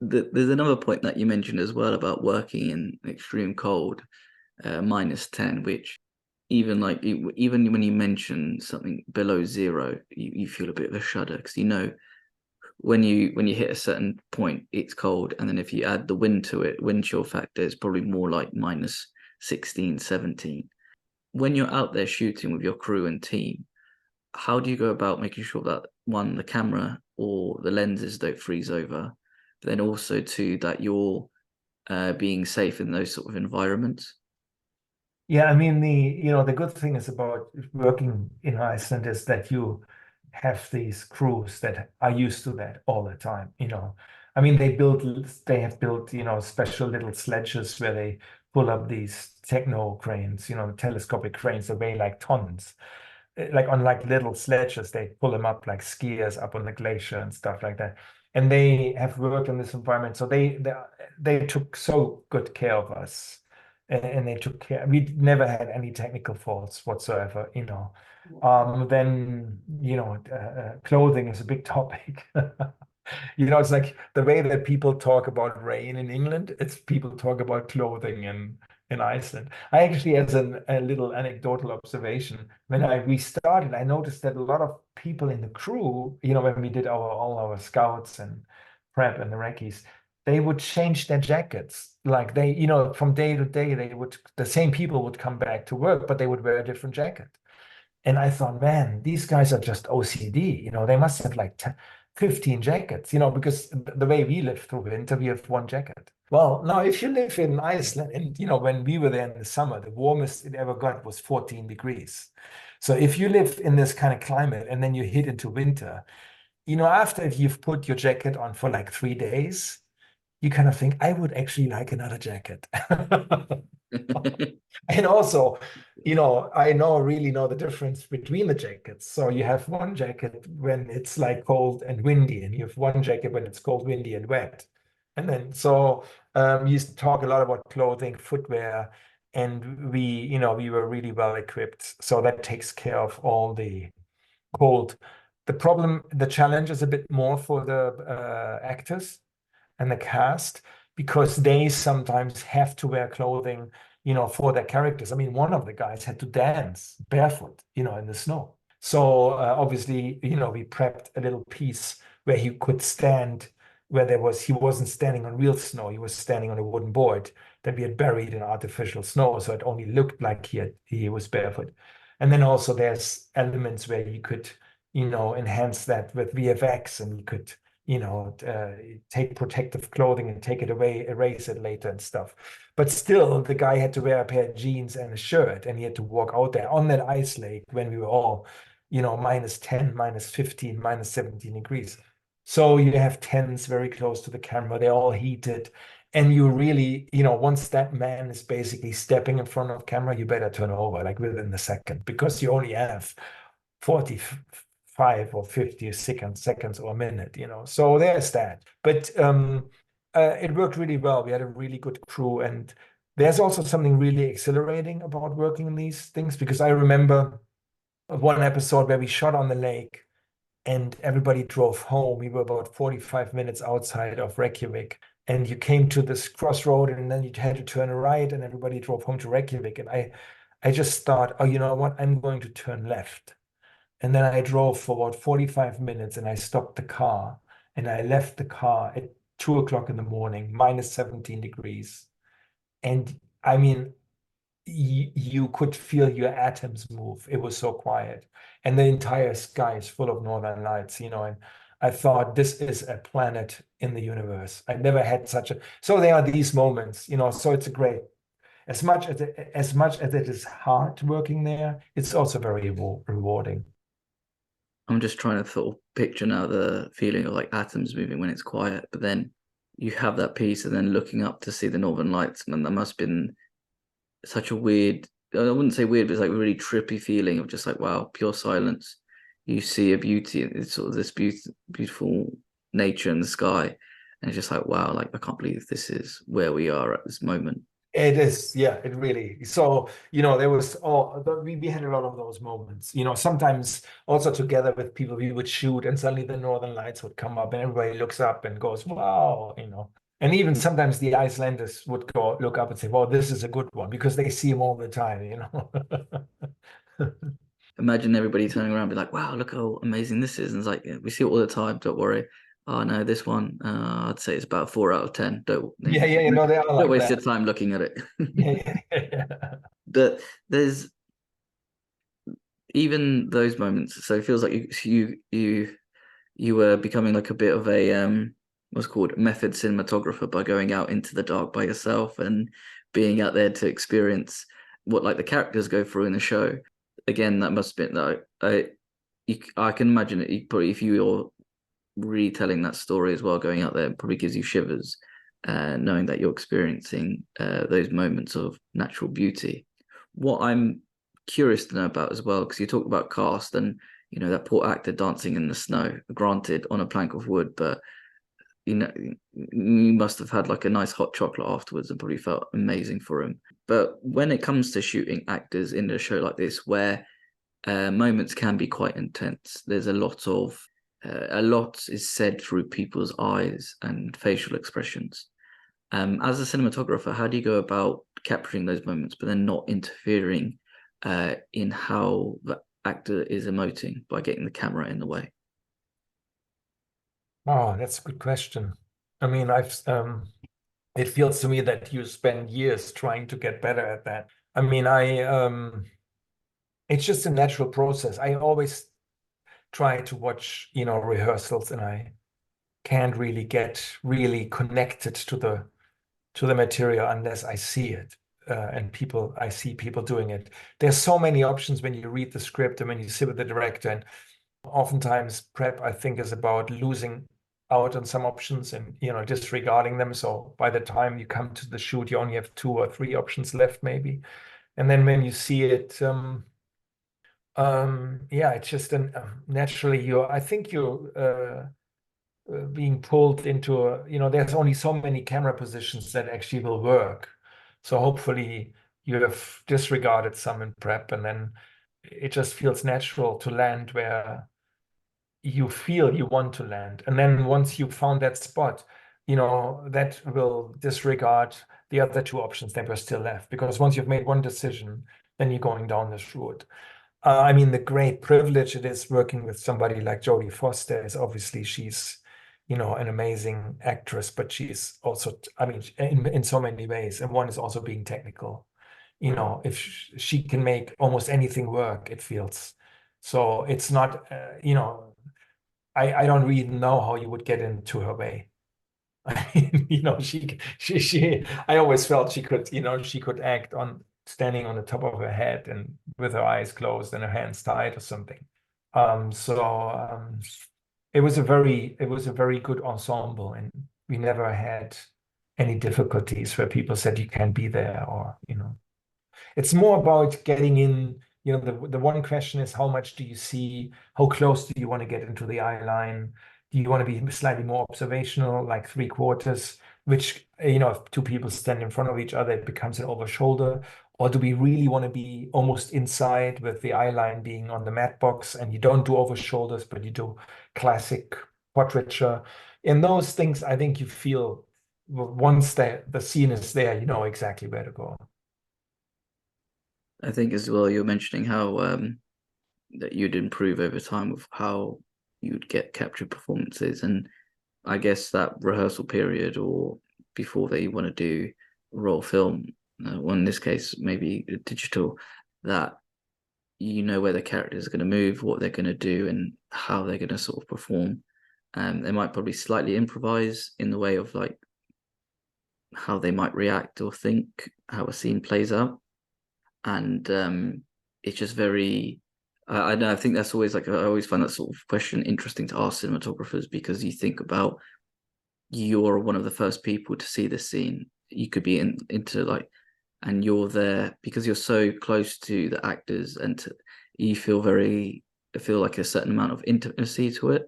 There's another point that you mentioned as well about working in extreme cold, -10, which even like even when you mention something below zero, you feel a bit of a shudder because you know when you hit a certain point, it's cold, and then if you add the wind to it, wind chill factor is probably more like minus 16, 17. When you're out there shooting with your crew and team, how do you go about making sure that one, the camera or the lenses don't freeze over, but then also two, that you're being safe in those sort of environments? Yeah, I mean the good thing is about working in Iceland is that you have these crews that are used to that all the time. I mean they have built special little sledges where they pull up these techno cranes, telescopic cranes that weigh like tons. Like on like little sledges, they pull them up like skiers up on the glacier and stuff like that. And they have worked in this environment, so they took so good care of us, and they took care. We never had any technical faults whatsoever. Then clothing is a big topic. It's like the way that people talk about rain in England, it's people talk about clothing in Iceland. I actually, as a little anecdotal observation, when we started, I noticed that a lot of people in the crew, when we did all our scouts and prep and the recce's, they would change their jackets. Like from day to day, the same people would come back to work, but they would wear a different jacket. And I thought, man, these guys are just OCD. They must have like 15 jackets, because the way we live through winter, we have one jacket. Well, now if you live in Iceland, and when we were there in the summer, the warmest it ever got was 14 degrees. So if you live in this kind of climate and then you hit into winter, after you've put your jacket on for like 3 days, you kind of think, I would actually like another jacket. And also, I really know the difference between the jackets. So you have one jacket when it's like cold and windy, and you have one jacket when it's cold, windy, and wet. And then you talk a lot about clothing, footwear, and we were really well equipped. So that takes care of all the cold. The challenge is a bit more for the actors and the cast, because they sometimes have to wear clothing, for their characters. I mean, one of the guys had to dance barefoot, in the snow. So obviously, we prepped a little piece where he could stand, where he wasn't standing on real snow, he was standing on a wooden board that we had buried in artificial snow, so it only looked like he was barefoot. And then also there's elements where you could, enhance that with VFX, and you could take protective clothing and take it away, erase it later and stuff. But still, the guy had to wear a pair of jeans and a shirt, and he had to walk out there on that ice lake when we were all, minus 10, minus 15, minus 17 degrees. So you have tents very close to the camera, they're all heated. And you really, once that man is basically stepping in front of camera, you better turn over like within the second, because you only have 45 or 50 seconds or a minute, So there's that. But it worked really well. We had a really good crew. And there's also something really exhilarating about working in these things, because I remember one episode where we shot on the lake and everybody drove home. We were about 45 minutes outside of Reykjavik. And you came to this crossroad, and then you had to turn right, and everybody drove home to Reykjavik. And I just thought, oh, you know what? I'm going to turn left. And then I drove for about 45 minutes, and I stopped the car, and I left the car at 2 o'clock in the morning, minus 17 degrees. And I mean, you could feel your atoms move. It was so quiet. And the entire sky is full of northern lights, and I thought, this is a planet in the universe. I never had such a, so there are these moments, so it's a great, as much as it is hard working there, it's also very rewarding. I'm just trying to sort of picture now the feeling of like atoms moving when it's quiet, but then you have that piece and then looking up to see the northern lights, and that must have been such a weird, I wouldn't say weird, but it's like a really trippy feeling of just like, wow, pure silence. You see a beauty, it's sort of this beautiful nature in the sky. And it's just like, wow, like I can't believe this is where we are at this moment. It is, yeah, it really. So, there was we had a lot of those moments. Sometimes also together with people we would shoot, and suddenly the Northern Lights would come up, and everybody looks up and goes, "Wow!" And even sometimes the Icelanders would go look up and say, well, this is a good one, because they see him all the time, you know. Imagine everybody turning around and be like, wow, look how amazing this is. And it's like, yeah, we see it all the time, don't worry. Oh no, this one, I'd say it's about 4 out of 10. Don't Yeah, yeah, you know, they are don't like waste that. your time looking at it. Yeah, yeah, yeah. But there's even those moments. So it feels like you were becoming like a bit of a what's called method cinematographer by going out into the dark by yourself and being out there to experience what like the characters go through in the show. Again, that must have been like I can imagine it. You probably, if you're retelling that story as well, going out there, it probably gives you shivers, knowing that you're experiencing those moments of natural beauty. What I'm curious to know about as well, because you talk about cast and that poor actor dancing in the snow, granted on a plank of wood, but you must have had like a nice hot chocolate afterwards and probably felt amazing for him. But when it comes to shooting actors in a show like this, where moments can be quite intense, there's a lot is said through people's eyes and facial expressions. As a cinematographer, how do you go about capturing those moments, but then not interfering in how the actor is emoting by getting the camera in the way? Oh, that's a good question. I mean, it feels to me that you spend years trying to get better at that. I mean, it's just a natural process. I always try to watch, rehearsals, and I can't really get really connected to the material unless I see it. And I see people doing it. There's so many options when you read the script and when you sit with the director. And oftentimes prep, I think, is about losing out on some options and, disregarding them. So by the time you come to the shoot, you only have 2 or 3 options left, maybe. And then when you see it, yeah, it's just naturally I think you're being pulled into there's only so many camera positions that actually will work. So hopefully you have disregarded some in prep, and then it just feels natural to land where you feel you want to land. And then once you found that spot, that will disregard the other 2 options that were still left. Because once you've made one decision, then you're going down this route. I mean, the great privilege it is working with somebody like Jodie Foster is obviously she's, an amazing actress, but she's also, I mean, in so many ways. And one is also being technical. If she can make almost anything work, it feels. So it's not, I don't really know how you would get into her way. I mean, I always felt she could act on standing on the top of her head and with her eyes closed and her hands tied or something. So it was a very good ensemble, and we never had any difficulties where people said you can't be there, or it's more about getting in. The one question is, how much do you see? How close do you want to get into the eye line? Do you want to be slightly more observational, like 3/4, which, if 2 people stand in front of each other, it becomes an over shoulder? Or do we really want to be almost inside with the eye line being on the matte box, and you don't do over shoulders, but you do classic portraiture? In those things, I think you feel once the scene is there, you know exactly where to go. I think as well you're mentioning how that you'd improve over time with how you'd get captured performances, and I guess that rehearsal period or before they want to do raw film, or in this case maybe digital, that where the characters are going to move, what they're going to do, and how they're going to sort of perform. They might probably slightly improvise in the way of like how they might react or think how a scene plays out, and it's just very. I know. I think that's always like I always find that sort of question interesting to ask cinematographers, because you think about you're one of the first people to see the scene. You could be into like, and you're there because you're so close to the actors, and you feel like a certain amount of intimacy to it,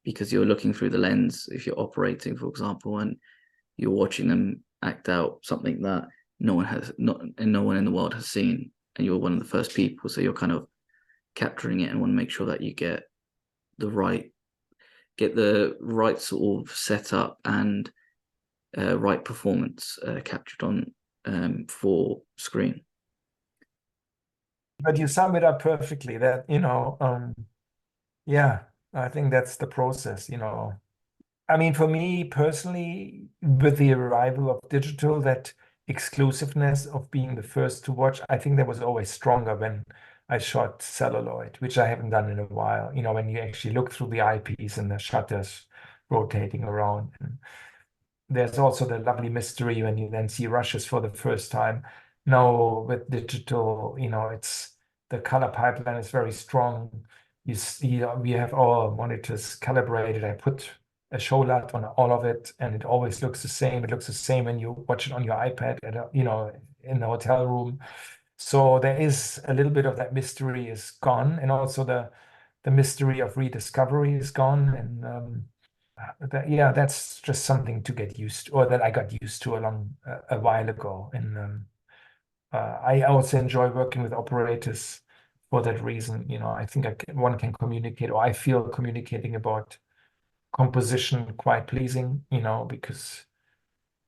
because you're looking through the lens if you're operating, for example, and you're watching them act out something that no one in the world has seen, and you're one of the first people, so you're kind of capturing it and want to make sure that you get the right sort of setup and right performance captured on for screen. But you sum it up perfectly. That yeah, I think that's the process. I mean, for me personally, with the arrival of digital, that exclusiveness of being the first to watch, I think that was always stronger when I shot celluloid, which I haven't done in a while. When you actually look through the eyepiece and the shutters rotating around. And there's also the lovely mystery when you then see rushes for the first time. Now with digital, it's the color pipeline is very strong. You see, we have our monitors calibrated. I put a show light on all of it, and it always looks the same. It looks the same when you watch it on your iPad in the hotel room. So there is a little bit of that mystery is gone, and also the mystery of rediscovery is gone. And that's just something to get used to, or that I got used to a while ago. And I also enjoy working with operators for that reason. I think one can communicate, or I feel communicating about composition quite pleasing, because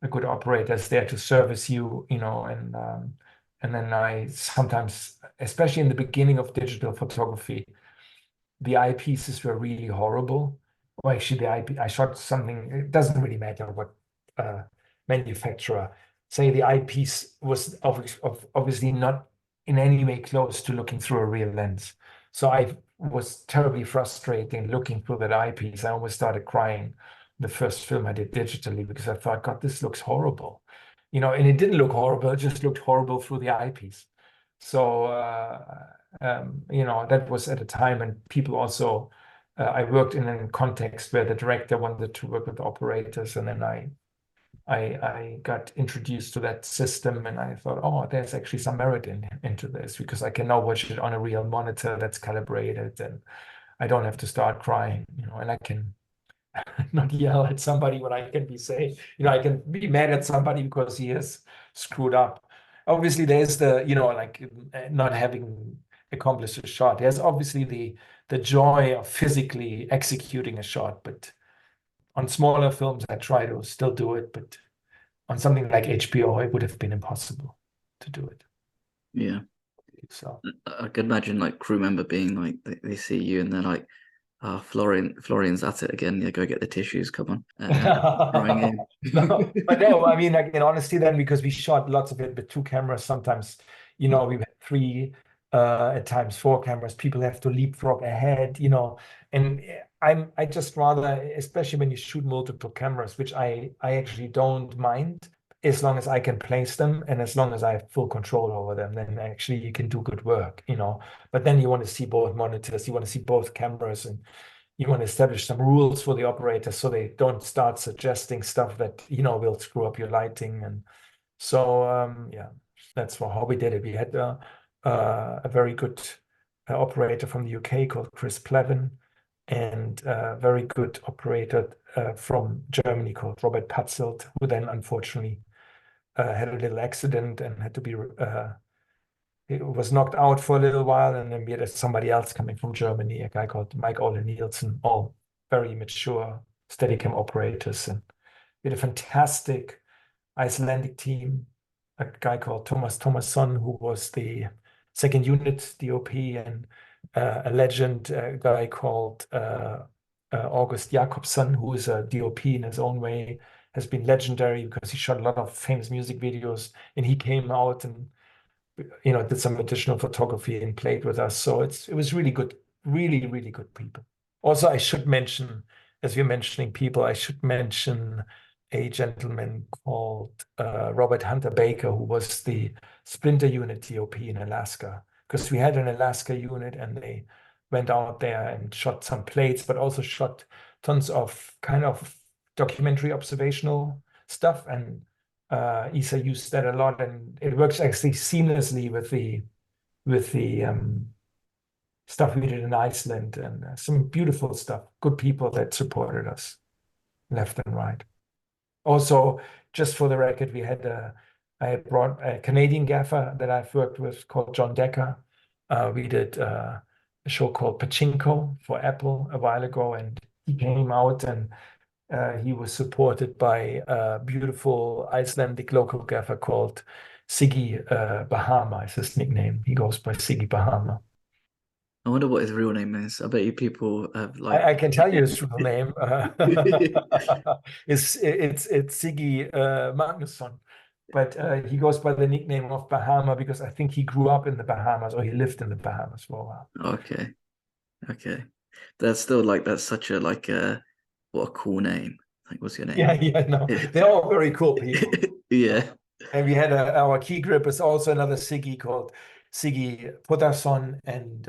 a good operator is there to service you, and then I sometimes, especially in the beginning of digital photography, the eyepieces were really horrible. Or actually, I shot something. It doesn't really matter what manufacturer. Say the eyepiece was obviously not in any way close to looking through a real lens. So I was terribly frustrating looking through that eyepiece. I almost started crying the first film I did digitally because I thought, God, this looks horrible. And it didn't look horrible. It just looked horrible through the eyepiece. So that was at a time when people also, I worked in a context where the director wanted to work with operators, and then I got introduced to that system, and I thought, oh, there's actually some merit into this, because I can now watch it on a real monitor that's calibrated, and I don't have to start crying, and I can not yell at somebody when I can I can be mad at somebody because he has screwed up. Obviously, there's the, like not having accomplished a shot. There's obviously the joy of physically executing a shot, but on smaller films, I try to still do it, but on something like HBO, it would have been impossible to do it. Yeah. So I could imagine like crew member being like they see you and they're like, Florian's at it again. Yeah, go get the tissues. Come on. Throwing in. No, but no, I mean, like in honesty, then because we shot lots of it with two cameras, sometimes, we had three, at times four cameras. People have to leapfrog ahead, and I just rather, especially when you shoot multiple cameras, which I actually don't mind, as long as I can place them and as long as I have full control over them, then actually you can do good work, But then you want to see both monitors, you want to see both cameras, and you want to establish some rules for the operators so they don't start suggesting stuff that, will screw up your lighting. And so, yeah, that's how we did it. We had a very good operator from the UK called Chris Plevin, and a very good operator from Germany called Robert Patzelt, who then unfortunately had a little accident and had to be he was knocked out for a little while, and then we had somebody else coming from Germany, a guy called Mike Ole Nielsen, all very mature Steadicam operators. And we had a fantastic Icelandic team, a guy called Thomas Thomasson, who was the second unit DOP, and a legend guy called August Jakobsson, who is a DOP in his own way, has been legendary because he shot a lot of famous music videos, and he came out and did some additional photography and played with us. So it was really good, really, really good people. Also, I should mention, as we're mentioning people, I should mention a gentleman called Robert Hunter Baker, who was the Splinter Unit DOP in Alaska, because we had an Alaska unit and they went out there and shot some plates, but also shot tons of kind of documentary observational stuff. And Isa used that a lot, and it works actually seamlessly with the stuff we did in Iceland, and some beautiful stuff. Good people that supported us left and right. Also, just for the record, I had brought a Canadian gaffer that I've worked with called John Decker. We did a show called Pachinko for Apple a while ago, and he came out and he was supported by a beautiful Icelandic locographer called Siggy Bahama is his nickname. He goes by Siggy Bahama. I wonder what his real name is. I bet you people have like. I can tell you his real name. It's Siggy Magnusson, but he goes by the nickname of Bahama because I think he grew up in the Bahamas or he lived in the Bahamas for a while. Okay, okay. That's still like that's such a like what a cool name. Like, what's your Yeah, name? yeah, no, they're all very cool people. Yeah. And we had our key grip is also another Siggy called Siggy Pudarsson, and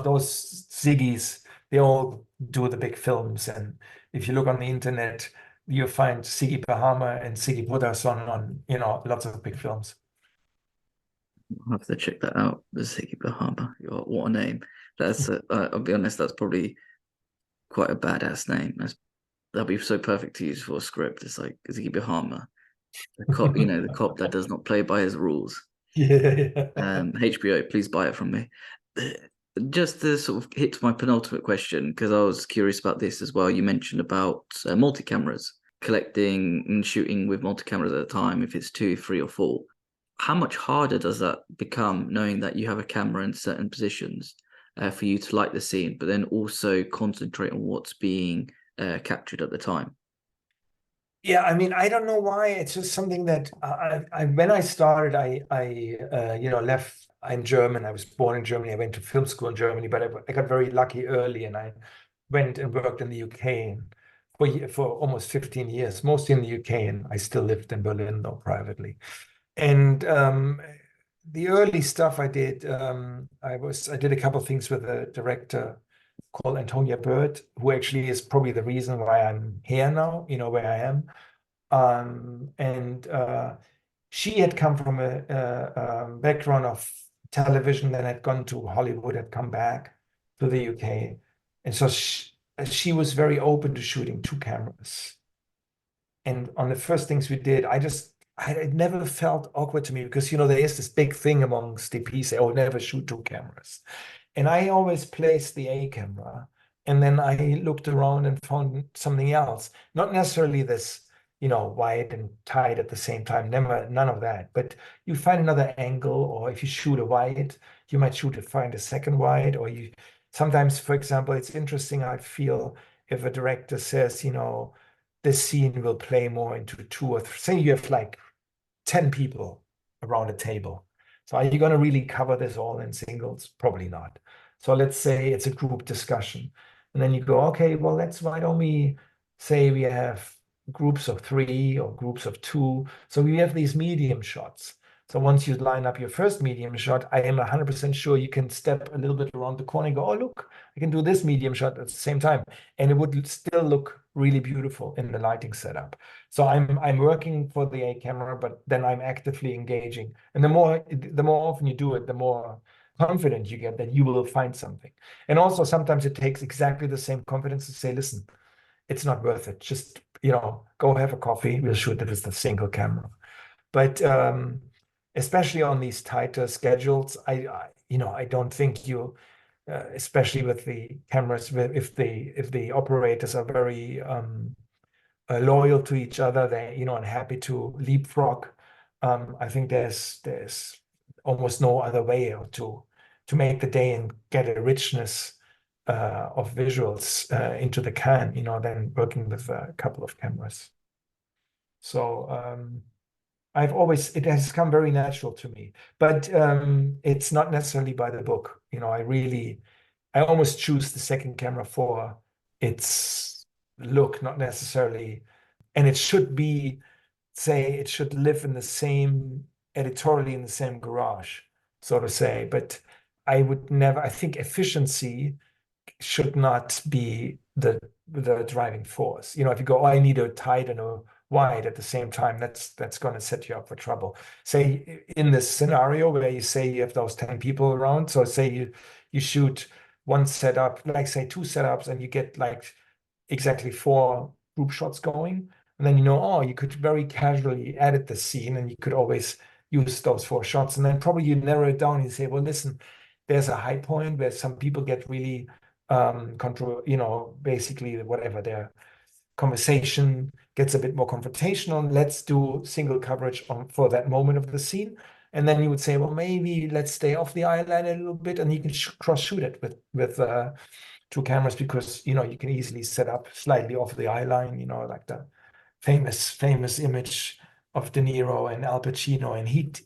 those Siggys, they all do the big films. And if you look on the internet, you find Siggy Bahama and Siggy Pudarsson on lots of big films. I'll have to check that out. The Ziggy Bahama. What a name. That's I'll be honest, that's probably quite a badass name. That'll be so perfect to use for a script. It's like Ziggy Bahama, the cop, the cop that does not play by his rules. Yeah. HBO, please buy it from me. Just to sort of hit my penultimate question, because I was curious about this as well. You mentioned about multi-cameras, collecting and shooting with multi-cameras at a time, if it's 2, 3, or 4. How much harder does that become knowing that you have a camera in certain positions for you to light the scene, but then also concentrate on what's being captured at the time? Yeah, I mean, I don't know why. It's just something that when I started, left. I'm German. I was born in Germany. I went to film school in Germany, but I got very lucky early, and I went and worked in the UK for almost 15 years, mostly in the UK, and I still lived in Berlin though privately. And the early stuff I did, I did a couple of things with a director called Antonia Bird, who actually is probably the reason why I'm here now, where I am. And she had come from a background of television, then had gone to Hollywood, had come back to the UK. And so she was very open to shooting 2 cameras. And on the first things we did, it never felt awkward to me because, there is this big thing amongst DPs, say, oh, never shoot 2 cameras. And I always placed the A camera. And then I looked around and found something else. Not necessarily this, wide and tight at the same time. Never, none of that. But you find another angle, or if you shoot a wide, you might find a second wide, or you sometimes, for example, it's interesting, I feel, if a director says, this scene will play more into 2 or 3. Say you have like 10 people around a table. So are you going to really cover this all in singles? Probably not. So let's say it's a group discussion. And then you go, okay, well, why don't we say we have groups of 3 or groups of 2. So we have these medium shots. So once you line up your first medium shot, I am 100% sure you can step a little bit around the corner and go, oh, look, I can do this medium shot at the same time. And it would still look really beautiful in the lighting setup. So I'm working for the A camera, but then I'm actively engaging. And the more often you do it, the more confident you get that you will find something. And also sometimes it takes exactly the same confidence to say, listen, it's not worth it. Just, go have a coffee. We'll shoot it with the single camera. But especially on these tighter schedules, I don't think you, especially with the cameras, if the operators are very loyal to each other, they and happy to leapfrog. I think there's almost no other way to make the day and get a richness of visuals into the can, than working with a couple of cameras. So it has come very natural to me, but it's not necessarily by the book. I almost choose the second camera for its look, not necessarily, and it should live in the same, editorially in the same garage, so to say. But I think efficiency should not be the driving force. If you go, oh, I need a tight and a wide at the same time, that's going to set you up for trouble. Say in this scenario where you say you have those 10 people around, so say you shoot one setup, like say 2 setups, and you get like exactly 4 group shots going, and then oh, you could very casually edit the scene, and you could always use those 4 shots, and then probably you narrow it down and you say, well, listen, there's a high point where some people get really control, basically whatever their conversation gets a bit more confrontational. Let's do single coverage for that moment of the scene. And then you would say, well, maybe let's stay off the eye line a little bit, and you can cross shoot it with two cameras, because you can easily set up slightly off the eye line, like the famous image of De Niro and Al Pacino in Heat,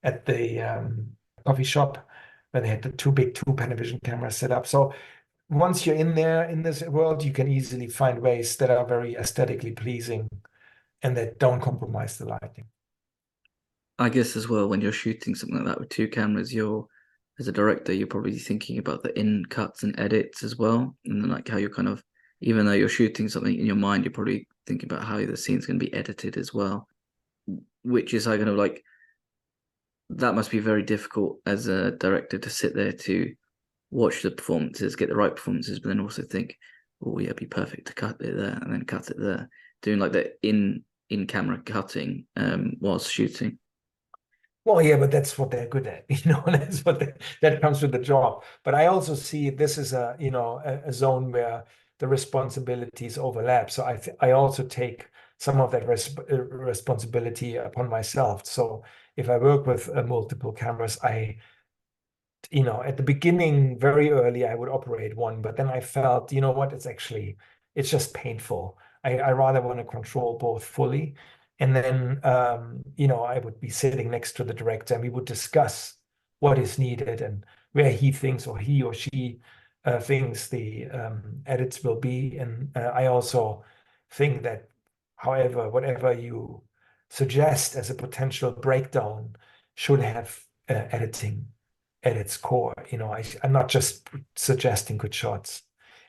at the coffee shop where they had the two big Panavision cameras set up. So once you're in there in this world, you can easily find ways that are very aesthetically pleasing and that don't compromise the lighting. I guess as well, when you're shooting something like that with two cameras, as a director, you're probably thinking about the in cuts and edits as well, and then like how you're kind of, even though you're shooting something in your mind, you're probably thinking about how the scene's going to be edited as well, which is kind of like, that must be very difficult as a director to sit there to watch the performances, get the right performances, but then also think, oh yeah, it'd be perfect to cut it there and then cut it there, doing like the in camera cutting whilst shooting. Well, yeah, but that's what they're good at, that's that comes with the job. But I also see this is a zone where the responsibilities overlap. So I also take some of that responsibility upon myself. So if I work with multiple cameras, at the beginning, very early, I would operate one, but then I felt, you know what, it's just painful. I rather want to control both fully. And then, I would be sitting next to the director, and we would discuss what is needed and where he thinks, or he or she thinks the edits will be. And I also think that, however, whatever you suggest as a potential breakdown should have editing at its core. I'm not just suggesting good shots.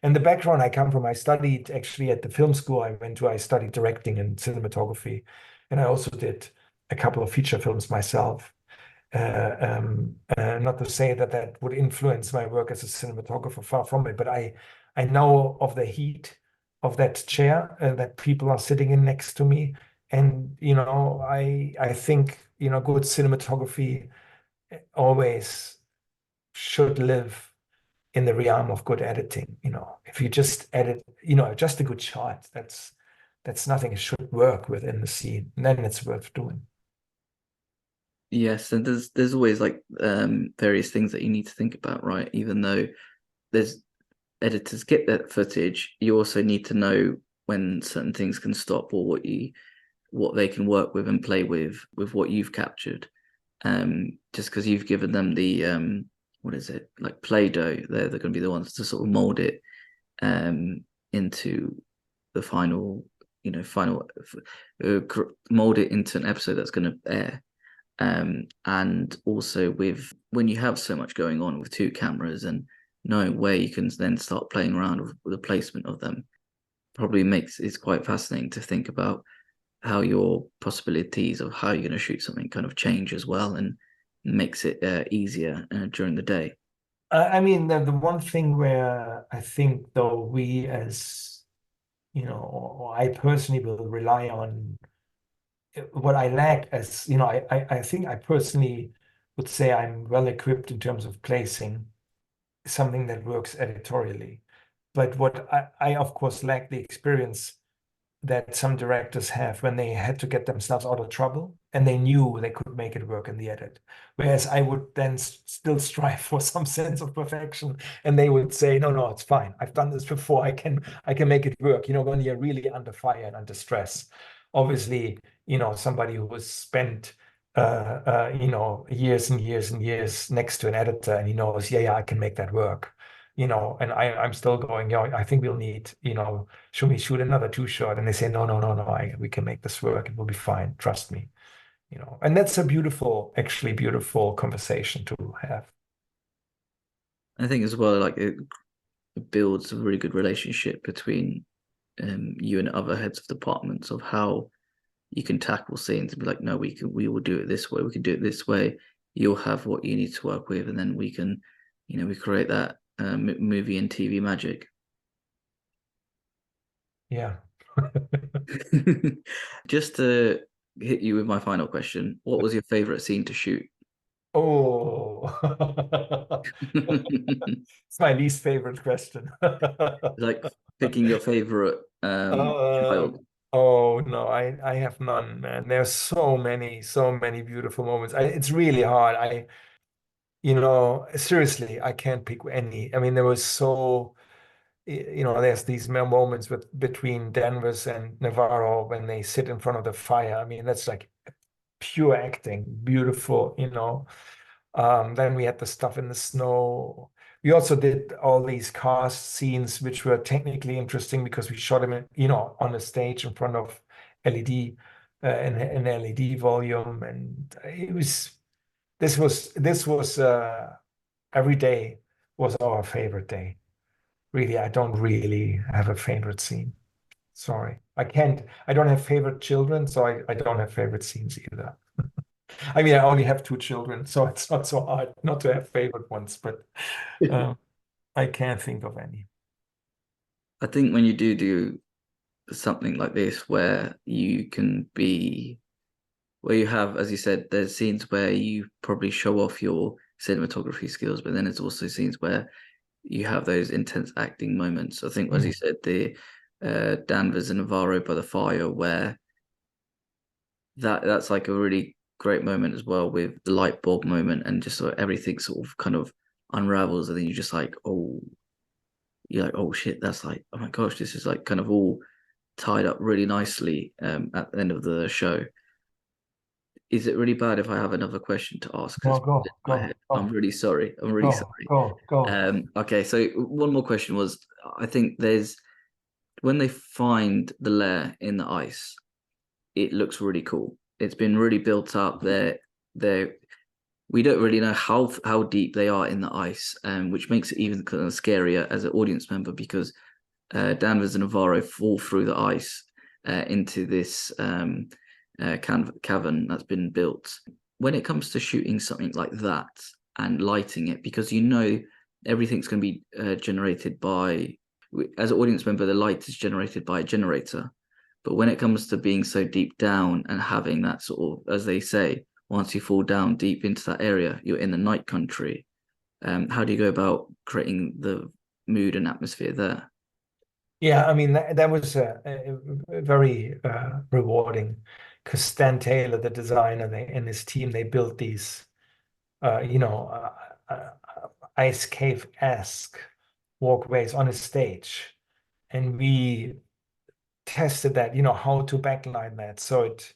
And the background I come from, I studied actually at the film school I went to, I studied directing and cinematography. And I also did a couple of feature films myself. Not to say that that would influence my work as a cinematographer, far from it, but I know of the heat of that chair that people are sitting in next to me. And, I think, good cinematography always should live in the realm of good editing. If you just edit, just a good shot, that's nothing. It should work within the scene, and then it's worth doing. Yes, and there's always like various things that you need to think about, right? Even though there's editors get that footage, you also need to know when certain things can stop, or what they can work with and play with what you've captured. Just because you've given them the what is it, like Play-Doh, they're going to be the ones to sort of mold it into the final mold it into an episode that's going to air. And also with when you have so much going on with two cameras, and knowing where you can then start playing around with the placement of them, probably it's quite fascinating to think about how your possibilities of how you're going to shoot something kind of change as well, and makes it easier during the day. I mean, the one thing where I think, though, we as, or I personally will rely on what I lack as, I think I personally would say I'm well equipped in terms of placing something that works editorially. But what I of course lack the experience that some directors have when they had to get themselves out of trouble and they knew they could make it work in the edit. Whereas I would then still strive for some sense of perfection, and they would say, no, no, it's fine. I've done this before. I can make it work. When you're really under fire and under stress, obviously, somebody who was spent years and years and years next to an editor, and he knows, yeah, I can make that work. And I'm still going, I think we'll need, should we shoot another two shot? And they say, no, no, no, no, we can make this work. It will be fine. Trust me. And that's a actually beautiful conversation to have. I think as well, like it builds a really good relationship between you and other heads of departments, of how you can tackle scenes and be like, no, we will do it this way. We can do it this way. You'll have what you need to work with, and then we can, we create that movie and TV magic. Yeah. Just to hit you with my final question, what was your favorite scene to shoot? Oh, it's my least favorite question. Like picking your favorite Um, child? oh no, I have none, man. There's so many beautiful moments. It's really hard. Seriously, I can't pick any. I mean, there was there's these moments between Danvers and Navarro when they sit in front of the fire. I mean, that's like pure acting, beautiful. Then we had the stuff in the snow. We also did all these cast scenes, which were technically interesting because we shot them, on a stage in front of LED, an LED volume, and this was every day was our favorite day. Really, I don't really have a favorite scene. Sorry, I can't. I don't have favorite children, so I don't have favorite scenes either. I mean, I only have two children, so it's not so hard not to have favorite ones, but um, I can't think of any. I think when you do something like this, where you have, as you said, there's scenes where you probably show off your cinematography skills, but then there's also scenes where you have those intense acting moments. I think, as you said, the Danvers and Navarro by the fire, where that's like a really great moment as well, with the light bulb moment, and just sort of everything sort of kind of unravels, and then you're like, oh shit, that's like, oh my gosh, this is like kind of all tied up really nicely at the end of the show. Is it really bad if I have another question to ask? No, Because go, my go, head, I'm go, really sorry. I'm really go, sorry. go, go. Okay, so one more question was, I think there's when they find the lair in the ice, it looks really cool. It's been really built up. They're we don't really know how deep they are in the ice, which makes it even kind of scarier as an audience member, because Danvers and Navarro fall through the ice into this cavern that's been built. When it comes to shooting something like that and lighting it, because everything's going to be generated by, as an audience member, the light is generated by a generator. But when it comes to being so deep down and having that sort of, as they say, once you fall down deep into that area, you're in the night country. How do you go about creating the mood and atmosphere there? Yeah, I mean that was a very rewarding because Stan Taylor, the designer, and his team, they built these, uh, you know, uh, uh, ice cave-esque walkways on a stage, and we tested that, how to backline that so it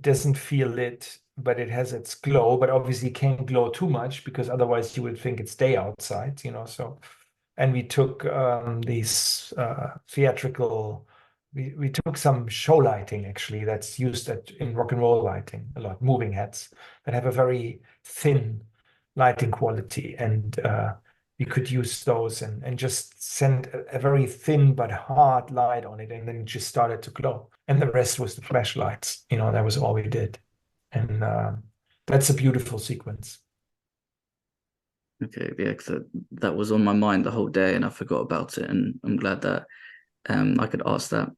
doesn't feel lit, but it has its glow, but obviously can't glow too much because otherwise you would think it's day outside. So, and we took these theatrical. We took some show lighting actually that's used in rock and roll lighting a lot, moving heads that have a very thin lighting quality, and we could use those and just send a very thin but hard light on it, and then it just started to glow. And the rest was the flashlights. That was all we did, and that's a beautiful sequence. Okay, yeah, because that was on my mind the whole day and I forgot about it, and I'm glad that I could ask that.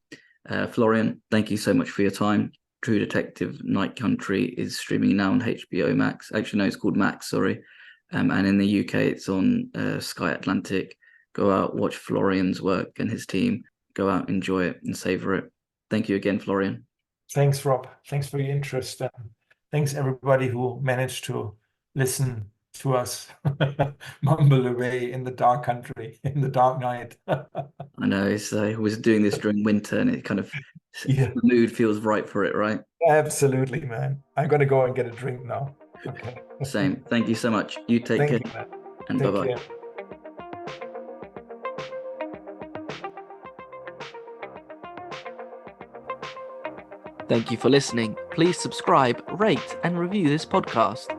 Florian, thank you so much for your time. True Detective Night Country is streaming now on HBO Max. Actually, no, it's called Max, sorry. And in the UK, it's on Sky Atlantic. Go out, watch Florian's work and his team. Go out, enjoy it, and savor it. Thank you again, Florian. Thanks, Rob. Thanks for your interest. Thanks, everybody who managed to listen to us mumble away in the dark country, in the dark night. I know I was doing this during winter, and it kind of Yeah, the mood feels right for it, right? absolutely, man. I'm gonna go and get a drink now. Okay. Same. Thank you so much. You take care, Thank you, man. and bye Take bye. care. Thank you for listening. Please subscribe, rate, and review this podcast.